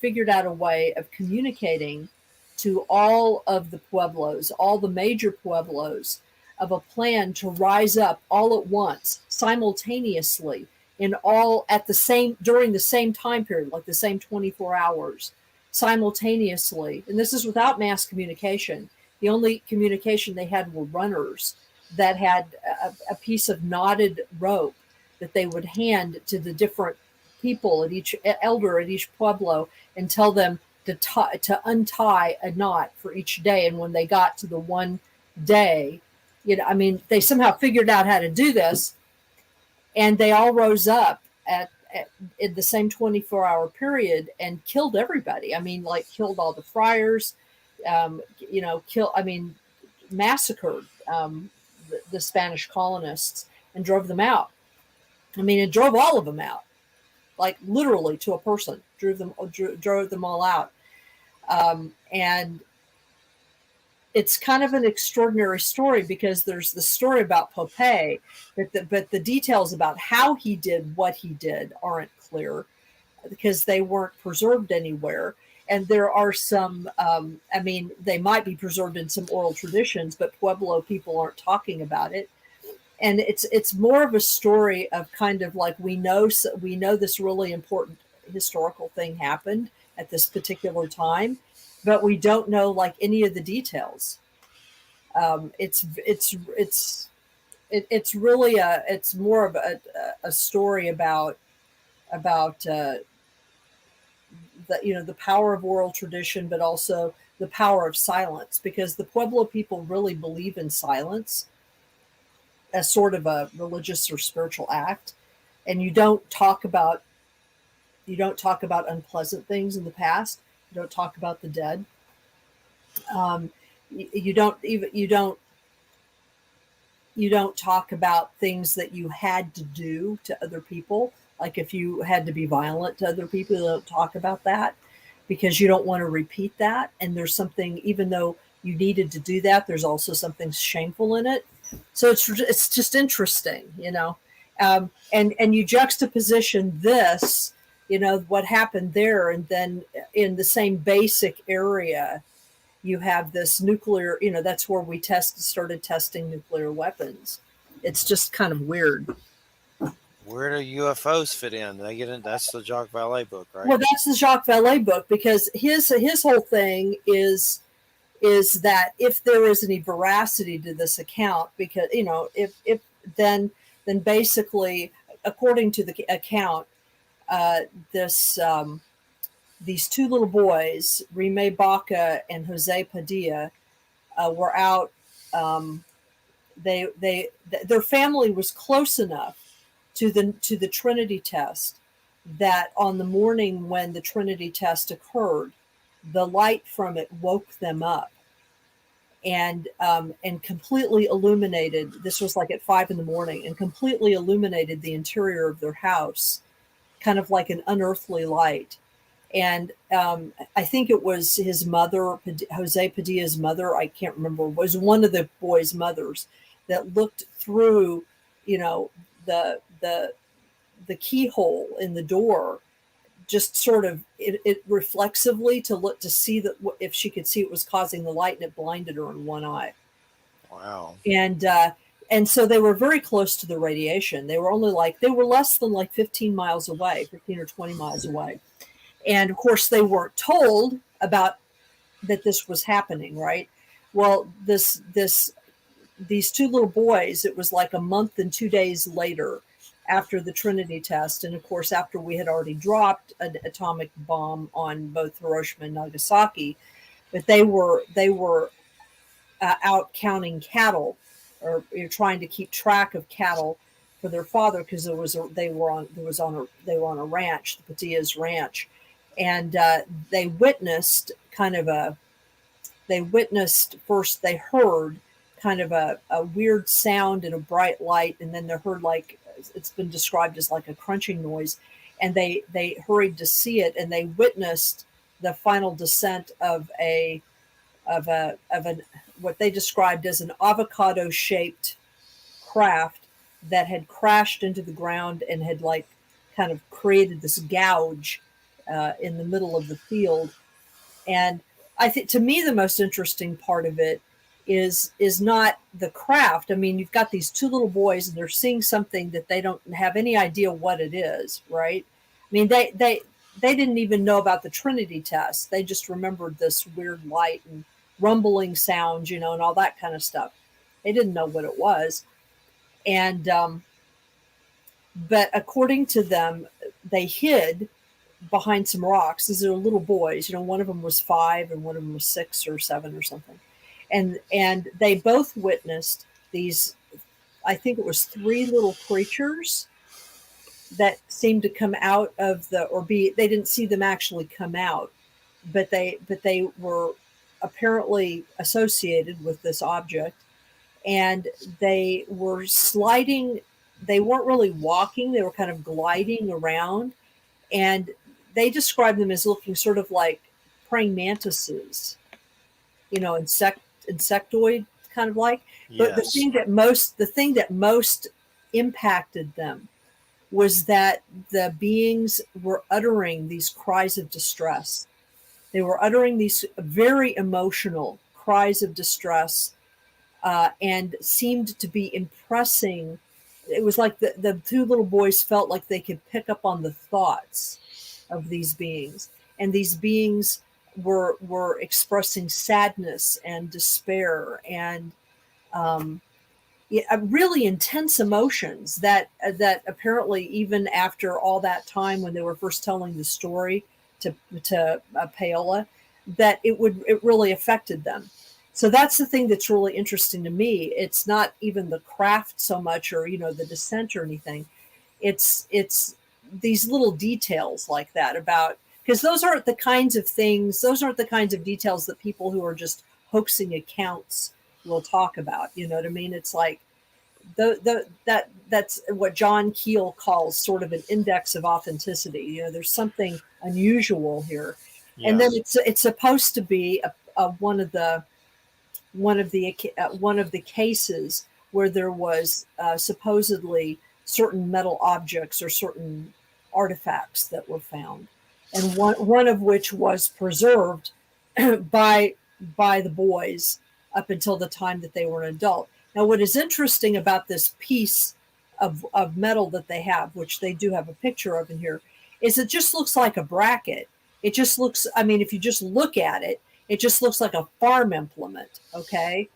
figured out a way of communicating to all of the pueblos, all the major pueblos, of a plan to rise up all at once, simultaneously, during the same time period, like the same 24 hours, simultaneously. And this is without mass communication. The only communication they had were runners that had a piece of knotted rope that they would hand to the different people at each elder at each pueblo and tell them to untie a knot for each day. And when they got to the one day, they somehow figured out how to do this, and they all rose up in the same 24-hour period and killed everybody. Like killed all the friars, massacred the Spanish colonists and drove them out. It drove all of them out, like literally to a person, drove them all out. And it's kind of an extraordinary story, because there's the story about Popé, but the details about how he did what he did aren't clear, because they weren't preserved anywhere. And there are some, they might be preserved in some oral traditions, but Pueblo people aren't talking about it. And it's more of a story of kind of like, we know this really important historical thing happened at this particular time, but we don't know like any of the details. It's really it's more of a story about the power of oral tradition, but also the power of silence, because the Pueblo people really believe in silence as sort of a religious or spiritual act. And you don't talk about unpleasant things in the past. You don't talk about the dead. You don't talk about things that you had to do to other people. Like if you had to be violent to other people, you don't talk about that, because you don't want to repeat that. And there's something, even though you needed to do that. There's also something shameful in it. So it's just interesting, and you juxtaposition this, what happened there, and then in the same basic area, you have this nuclear, that's where we started testing nuclear weapons. It's just kind of weird. Where do UFOs fit in? They get in. That's the Jacques Vallée book, right? Well, that's the Jacques Vallée book, because his whole thing is that if there is any veracity to this account, because if then basically, according to the account, these two little boys, Rime Baca and Jose Padilla, were out. Their family was close enough to the Trinity test that on the morning when the Trinity test occurred, the light from it woke them up and completely illuminated. This was like at 5 a.m, and completely illuminated the interior of their house, kind of like an unearthly light. And I think it was his mother, Jose Padilla's mother, I can't remember, was one of the boys' mothers that looked through, the keyhole in the door, just sort of it reflexively to look to see that if she could see it was causing the light, and it blinded her in one eye. Wow. And so they were very close to the radiation. They were less than 15 miles away, 15 or 20 miles away. And of course they weren't told about that this was happening, right? Well, these two little boys, it was like a month and 2 days later after the Trinity test. And of course, after we had already dropped an atomic bomb on both Hiroshima and Nagasaki, but they were out counting cattle, or trying to keep track of cattle for their father, because they were on a ranch, the Padillas ranch, and they witnessed first, they heard kind of a weird sound and a bright light, and then they heard, like, it's been described as like a crunching noise, and they hurried to see it, and they witnessed the final descent of what they described as an avocado shaped craft that had crashed into the ground and had kind of created this gouge in the middle of the field. And I think, to me, the most interesting part of it is not the craft. I mean, you've got these two little boys, and they're seeing something that they don't have any idea what it is, right? I mean, they didn't even know about the Trinity test. They just remembered this weird light and rumbling sounds, and all that kind of stuff. They didn't know what it was. And but according to them, they hid behind some rocks. These are little boys. One of them was 5 and one of them was 6 or 7 or something. And they both witnessed these, I think it was 3 little creatures that seemed to come out of they didn't see them actually come out, but they were apparently associated with this object, and they were sliding. They weren't really walking. They were kind of gliding around, and they described them as looking sort of like praying mantises, insectoid kind of like. Yes. But the thing that most impacted them was that the beings were uttering these cries of distress. They were uttering these very emotional cries of distress, and seemed to be impressing. It was like the 2 little boys felt like they could pick up on the thoughts of these beings, and these beings were expressing sadness and despair and really intense emotions that apparently, even after all that time, when they were first telling the story to Paola, that it really affected them. So that's the thing that's really interesting to me. It's not even the craft so much, or the descent or anything. It's these little details like that, about, because those aren't the kinds of details that people who are just hoaxing accounts will talk about. You know what I mean? It's like that's what John Keel calls sort of an index of authenticity. There's something unusual here. Yes. And then it's supposed to be one of the one of the cases where there was supposedly certain metal objects or certain artifacts that were found, and one of which was preserved by the boys up until the time that they were an adult. Now, what is interesting about this piece of metal that they have, which they do have a picture of in here, is it just looks like a bracket. It just looks, I mean, if you just look at it, it just looks like a farm implement, okay?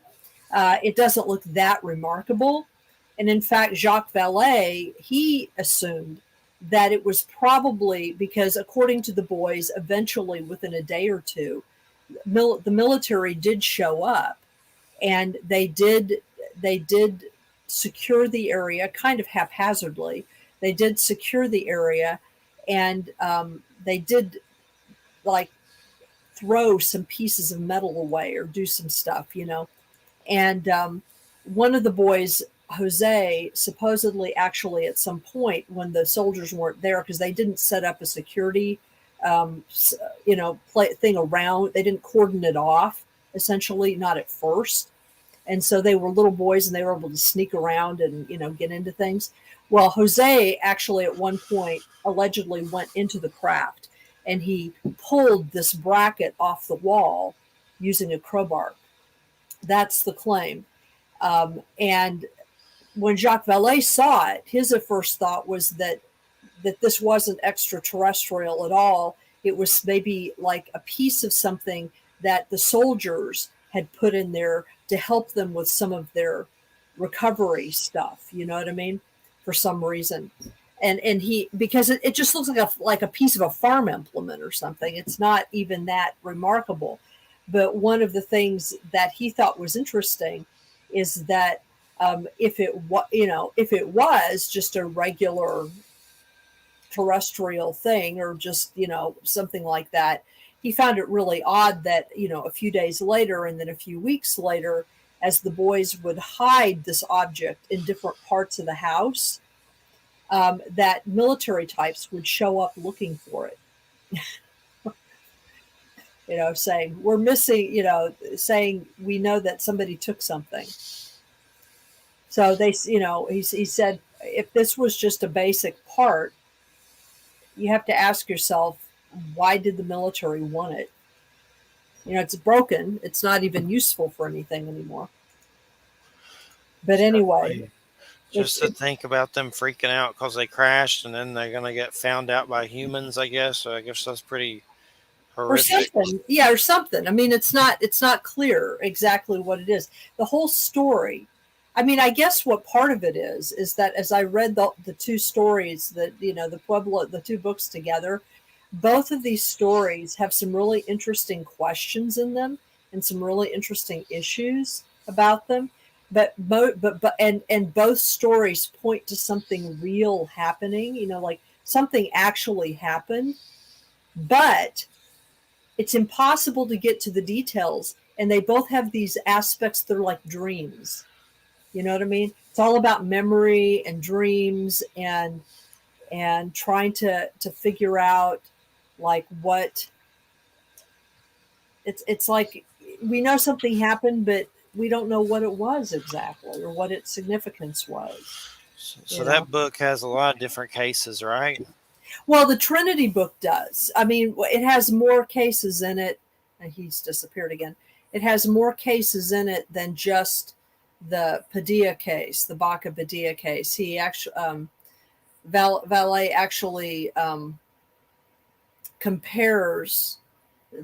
It doesn't look that remarkable. And in fact, Jacques Vallée, he assumed that it was probably because, according to the boys, eventually within a day or two, the military did show up, and they did secure the area kind of haphazardly. They did secure the area, and they did like throw some pieces of metal away or do some stuff, you know. And one of the boys, Jose, supposedly actually at some point when the soldiers weren't there, because they didn't set up a security, thing around, they didn't cordon it off, essentially, not at first. And so they were little boys and they were able to sneak around and, get into things. Well, Jose actually at one point allegedly went into the craft and he pulled this bracket off the wall using a crowbar. That's the claim. And when Jacques Vallée saw it, his first thought was that this wasn't extraterrestrial at all. It was maybe like a piece of something that the soldiers had put in there to help them with some of their recovery stuff. You know what I mean? For some reason. And he, because it just looks like a piece of a farm implement or something. It's not even that remarkable. But one of the things that he thought was interesting is that if it was just a regular terrestrial thing or just, something like that, he found it really odd that, a few days later and then a few weeks later, as the boys would hide this object in different parts of the house, that military types would show up looking for it. Saying we're missing, saying we know that somebody took something. So they, he said, if this was just a basic part, you have to ask yourself, why did the military want it? It's broken. It's not even useful for anything anymore. But anyway. Just to think about them freaking out because they crashed and then they're going to get found out by humans, I guess. So I guess that's pretty horrific. Or something. Yeah, or something. I mean, it's not clear exactly what it is. The whole story. I mean, I guess what part of it is that as I read the two stories that, the two books together, both of these stories have some really interesting questions in them and some really interesting issues about them. But both stories point to something real happening, like something actually happened, but it's impossible to get to the details. And they both have these aspects that are like dreams. You know what I mean? It's all about memory and dreams and trying to figure out like what it's like. We know something happened, but we don't know what it was exactly or what its significance was. So that book has a lot of different cases, right? Well, the Trinity book does. I mean, it has more cases in it. And he's disappeared again. It has more cases in it than just the Padilla case, the Baca Padilla case. He actually, Vallée actually compares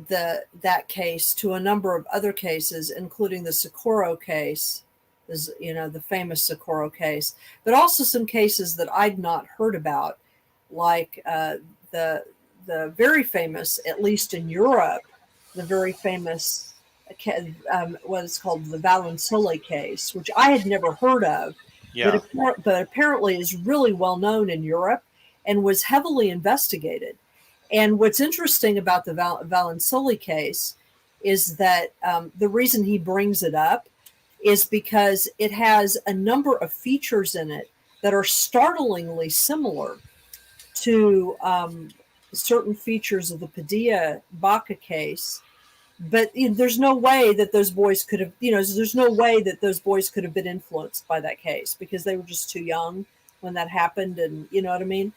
that case to a number of other cases, including the Socorro case, the famous Socorro case, but also some cases that I'd not heard about, like the very famous, at least in Europe, the very famous what is called the Valensole case, which I had never heard of, Yeah. but apparently is really well known in Europe and was heavily investigated. And what's interesting about the Valensole case is that the reason he brings it up is because it has a number of features in it that are startlingly similar to certain features of the Padilla Baca case but there's no way that those boys could have, there's no way that those boys could have been influenced by that case because they were just too young when that happened. And you know what I mean?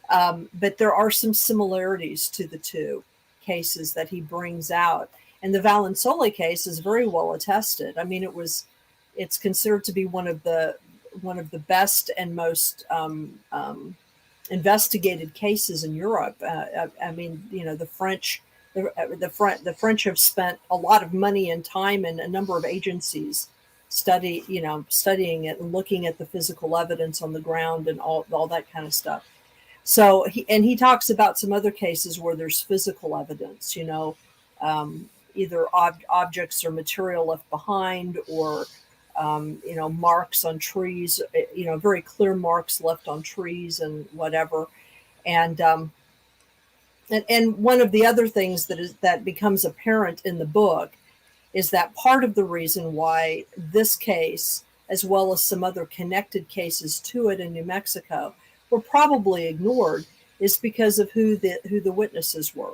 But there are some similarities to the two cases that he brings out. And the Valensole case is very well attested. I mean, it's considered to be one of the best and most investigated cases in Europe. I mean, the French, the French have spent a lot of money and time and a number of agencies studying it and looking at the physical evidence on the ground and all that kind of stuff. So he talks about some other cases where there's physical evidence, either objects or material left behind, or marks on trees, very clear marks left on trees and whatever. And one of the other things that becomes apparent in the book is that part of the reason why this case, as well as some other connected cases to it in New Mexico, were probably ignored is because of who the witnesses were.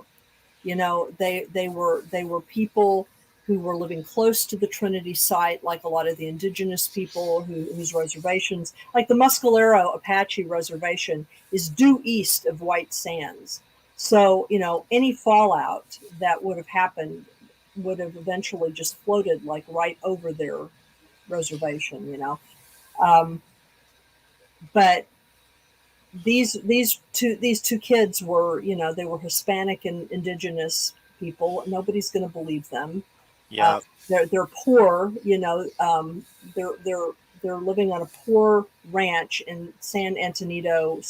They were people who were living close to the Trinity site, like a lot of the indigenous people whose reservations, like the Mescalero Apache Reservation, is due east of White Sands. So, any fallout that would have happened would have eventually just floated like right over their reservation, but these two kids were, they were Hispanic and indigenous people. Nobody's going to believe them. Yeah. They're poor, they're living on a poor ranch in San Antonio,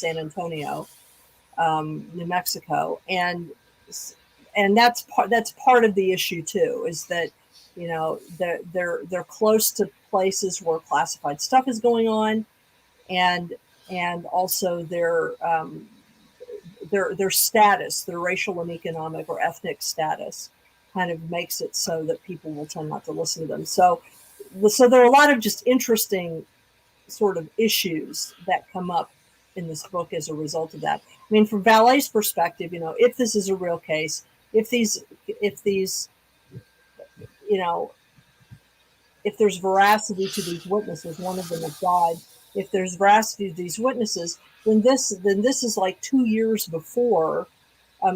New Mexico, and that's part of the issue too, is that they're close to places where classified stuff is going on, and also their status, their racial and economic or ethnic status, kind of makes it so that people will tend not to listen to them. So there are a lot of just interesting sort of issues that come up in this book as a result of that. I mean, from Vallee's perspective, if this is a real case, if there's veracity to these witnesses, one of them has died. If there's veracity to these witnesses, then this is like 2 years before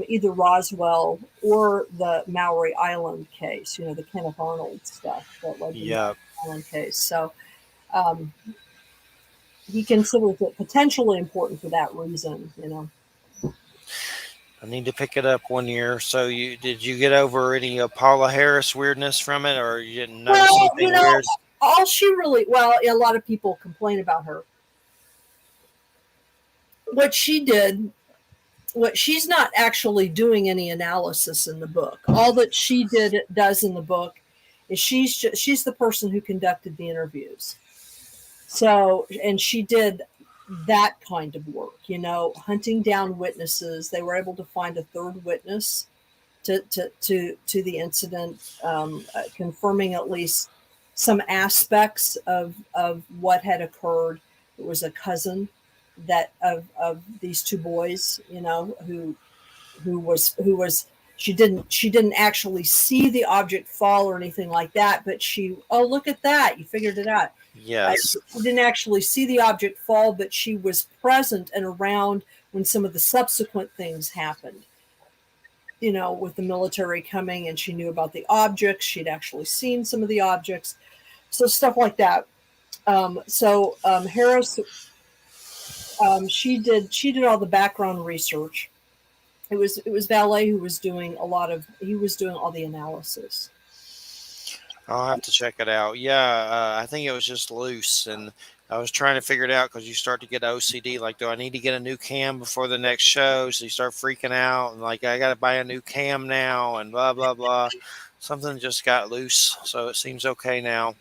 either Roswell or the Maury Island case, the Kenneth Arnold stuff that led to the Maury Island case. So he considers it potentially important for that reason, I need to pick it up one year. So did you get over any Paula Harris weirdness from it, or you didn't notice anything weird? All she really, a lot of people complain about her. What she's not actually doing any analysis in the book. All that she does in the book is she's the person who conducted the interviews. So, and she did that kind of work, hunting down witnesses. They were able to find a third witness to the incident, confirming at least some aspects of what had occurred. It was a cousin of these two boys, who was she didn't actually see the object fall or anything like that, but look at that, you figured it out. Yes. She didn't actually see the object fall, but she was present and around when some of the subsequent things happened, with the military coming, and she knew about the objects. She'd actually seen some of the objects. So stuff like that. Harris, she did all the background research. It was Vallee who was doing all the analysis. I'll have to check it out. Yeah, I think it was just loose, and I was trying to figure it out because you start to get OCD. Like, do I need to get a new cam before the next show? So you start freaking out, and like, I got to buy a new cam now, and blah blah blah. Something just got loose, so it seems okay now.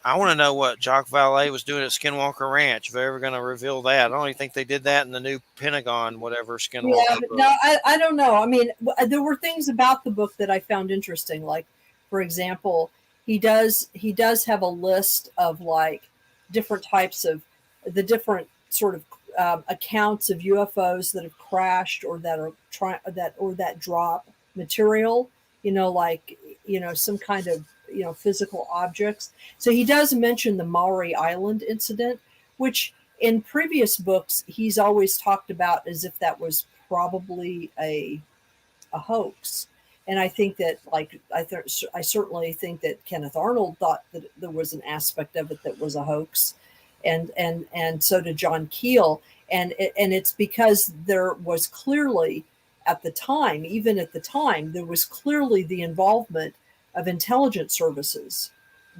I want to know what Jacques Vallée was doing at Skinwalker Ranch. If they're ever going to reveal that, I don't even think they did that in the new Pentagon, whatever Skinwalker. Yeah, but no, I don't know. I mean, there were things about the book that I found interesting. Like, for example, he does have a list of like different types of the different sort of accounts of UFOs that have crashed or that are that drop material. like, some kind of, physical objects. So he does mention the Maori Island incident, which in previous books he's always talked about as if that was probably a hoax. And I think that, like, I certainly think that Kenneth Arnold thought that there was an aspect of it that was a hoax, and so did John Keel. And it's because there was clearly at the time, even at the time, there was clearly the involvement of intelligence services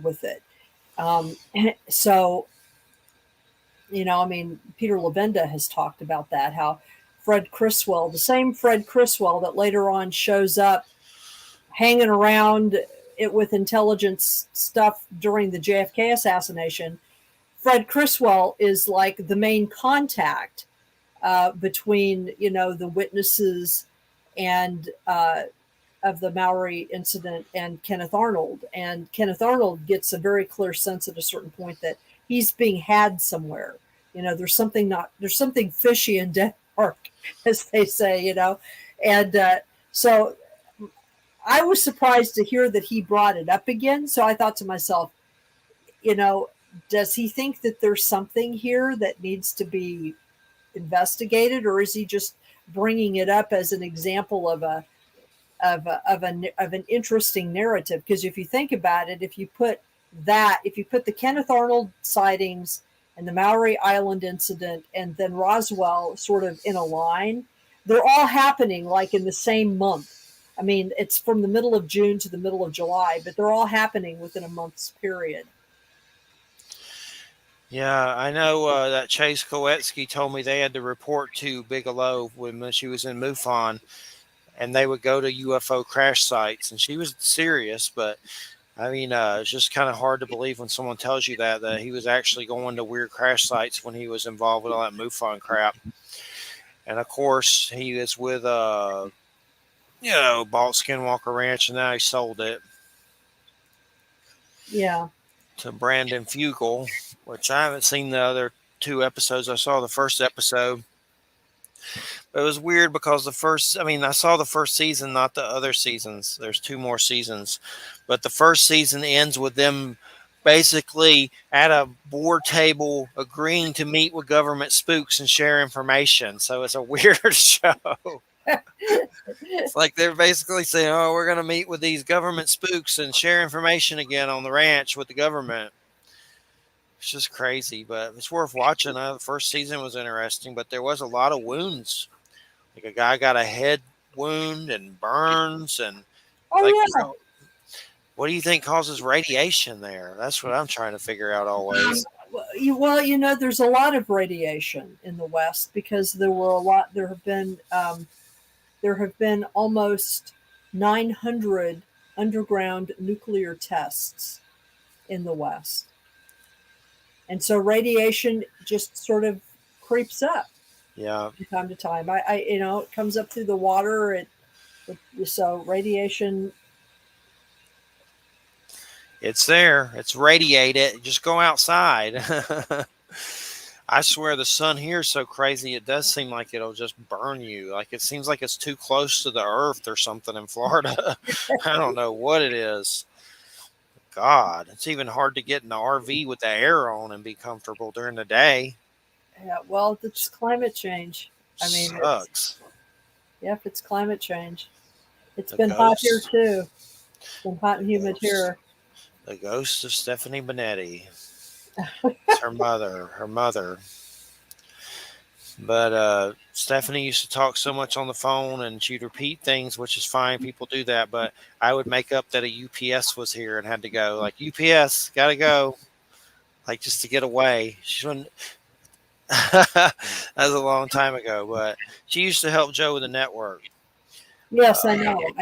with it. So, I mean, Peter Levenda has talked about that, how Fred Criswell, the same Fred Criswell that later on shows up hanging around it with intelligence stuff during the JFK assassination, Fred Criswell is like the main contact between, the witnesses and of the Maori incident and Kenneth Arnold. And Kenneth Arnold gets a very clear sense at a certain point that he's being had somewhere. There's something fishy in Denmark, as they say, And so I was surprised to hear that he brought it up again. So I thought to myself, does he think that there's something here that needs to be investigated, or is he just bringing it up as an example of an interesting narrative? Because if you think about it, if you put the Kenneth Arnold sightings and the Maori Island incident and then Roswell sort of in a line, they're all happening like in the same month. I mean, it's from the middle of June to the middle of July, but they're all happening within a month's period. Yeah, I know that Chase Koetsky told me they had to report to Bigelow when she was in MUFON, and they would go to UFO crash sites, and she was serious, but I mean, it's just kind of hard to believe when someone tells you that he was actually going to weird crash sites when he was involved with all that MUFON crap. And of course, he is with, Balt Skinwalker Ranch, and now he sold it. Yeah. To Brandon Fugel, which I haven't seen the other 2 episodes. I saw the first episode. But it was weird because I saw the first season, not the other seasons. There's 2 more seasons. But the first season ends with them basically at a board table agreeing to meet with government spooks and share information. So it's a weird show. It's like they're basically saying, we're going to meet with these government spooks and share information again on the ranch with the government. It's just crazy, but it's worth watching. The first season was interesting, but there was a lot of wounds. Like a guy got a head wound and burns. And what do you think causes radiation there? That's what I'm trying to figure out always. Well, there's a lot of radiation in the West because there have been almost 900 underground nuclear tests in the West. And so radiation just sort of creeps up. Yeah. From time to time. It comes up through the water. So radiation. It's there. It's radiated. Just go outside. I swear the sun here is so crazy. It does seem like it'll just burn you. Like it seems like it's too close to the earth or something in Florida. I don't know what it is. God, it's even hard to get in the RV with the air on and be comfortable during the day. Yeah, well, it's climate change. I mean, sucks. It's climate change. It's been hot here too. It's been hot and humid here. The ghost of Stephanie Benetti. It's her mother. But Stephanie used to talk so much on the phone and she'd repeat things, which is fine. People do that. But I would make up that a UPS was here and had to go. Like, UPS, got to go. Like, just to get away. She wouldn't. That was a long time ago. But she used to help Joe with the network. Yes, I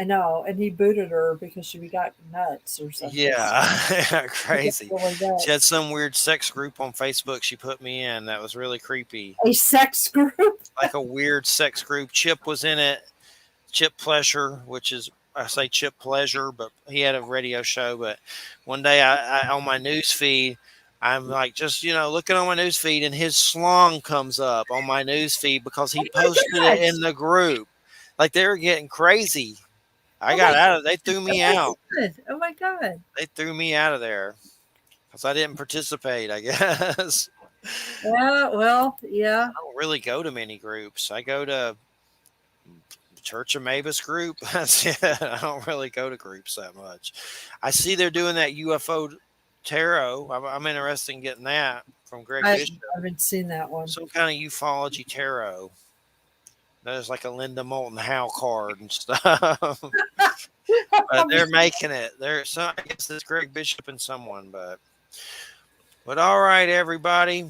know. And he booted her because she got nuts or something. Yeah, crazy. She had some weird sex group on Facebook she put me in that was really creepy. A sex group? Like a weird sex group. Chip was in it. Chip Pleasure, which is, I say Chip Pleasure, but he had a radio show. But one day I on my news feed, I'm like just, looking on my news feed and his slong comes up on my news feed because he posted it in the group. Like they were getting crazy. I got out of. They threw me out. Good. Oh my God. They threw me out of there because I didn't participate. I guess. Yeah. Well. Yeah. I don't really go to many groups. I go to Church of Mabus group. That's it. I don't really go to groups that much. I see they're doing that UFO tarot. I'm interested in getting that from Greg I Bishop. haven't seen that one. Some kind of ufology tarot. There's like a Linda Moulton Howe card and stuff. But they're making it. I guess it's Greg Bishop and someone, but all right, everybody.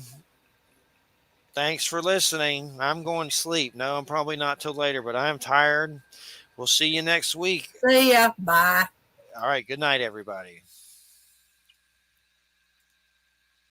Thanks for listening. I'm going to sleep. No, I'm probably not till later, but I'm tired. We'll see you next week. See ya. Bye. All right. Good night, everybody.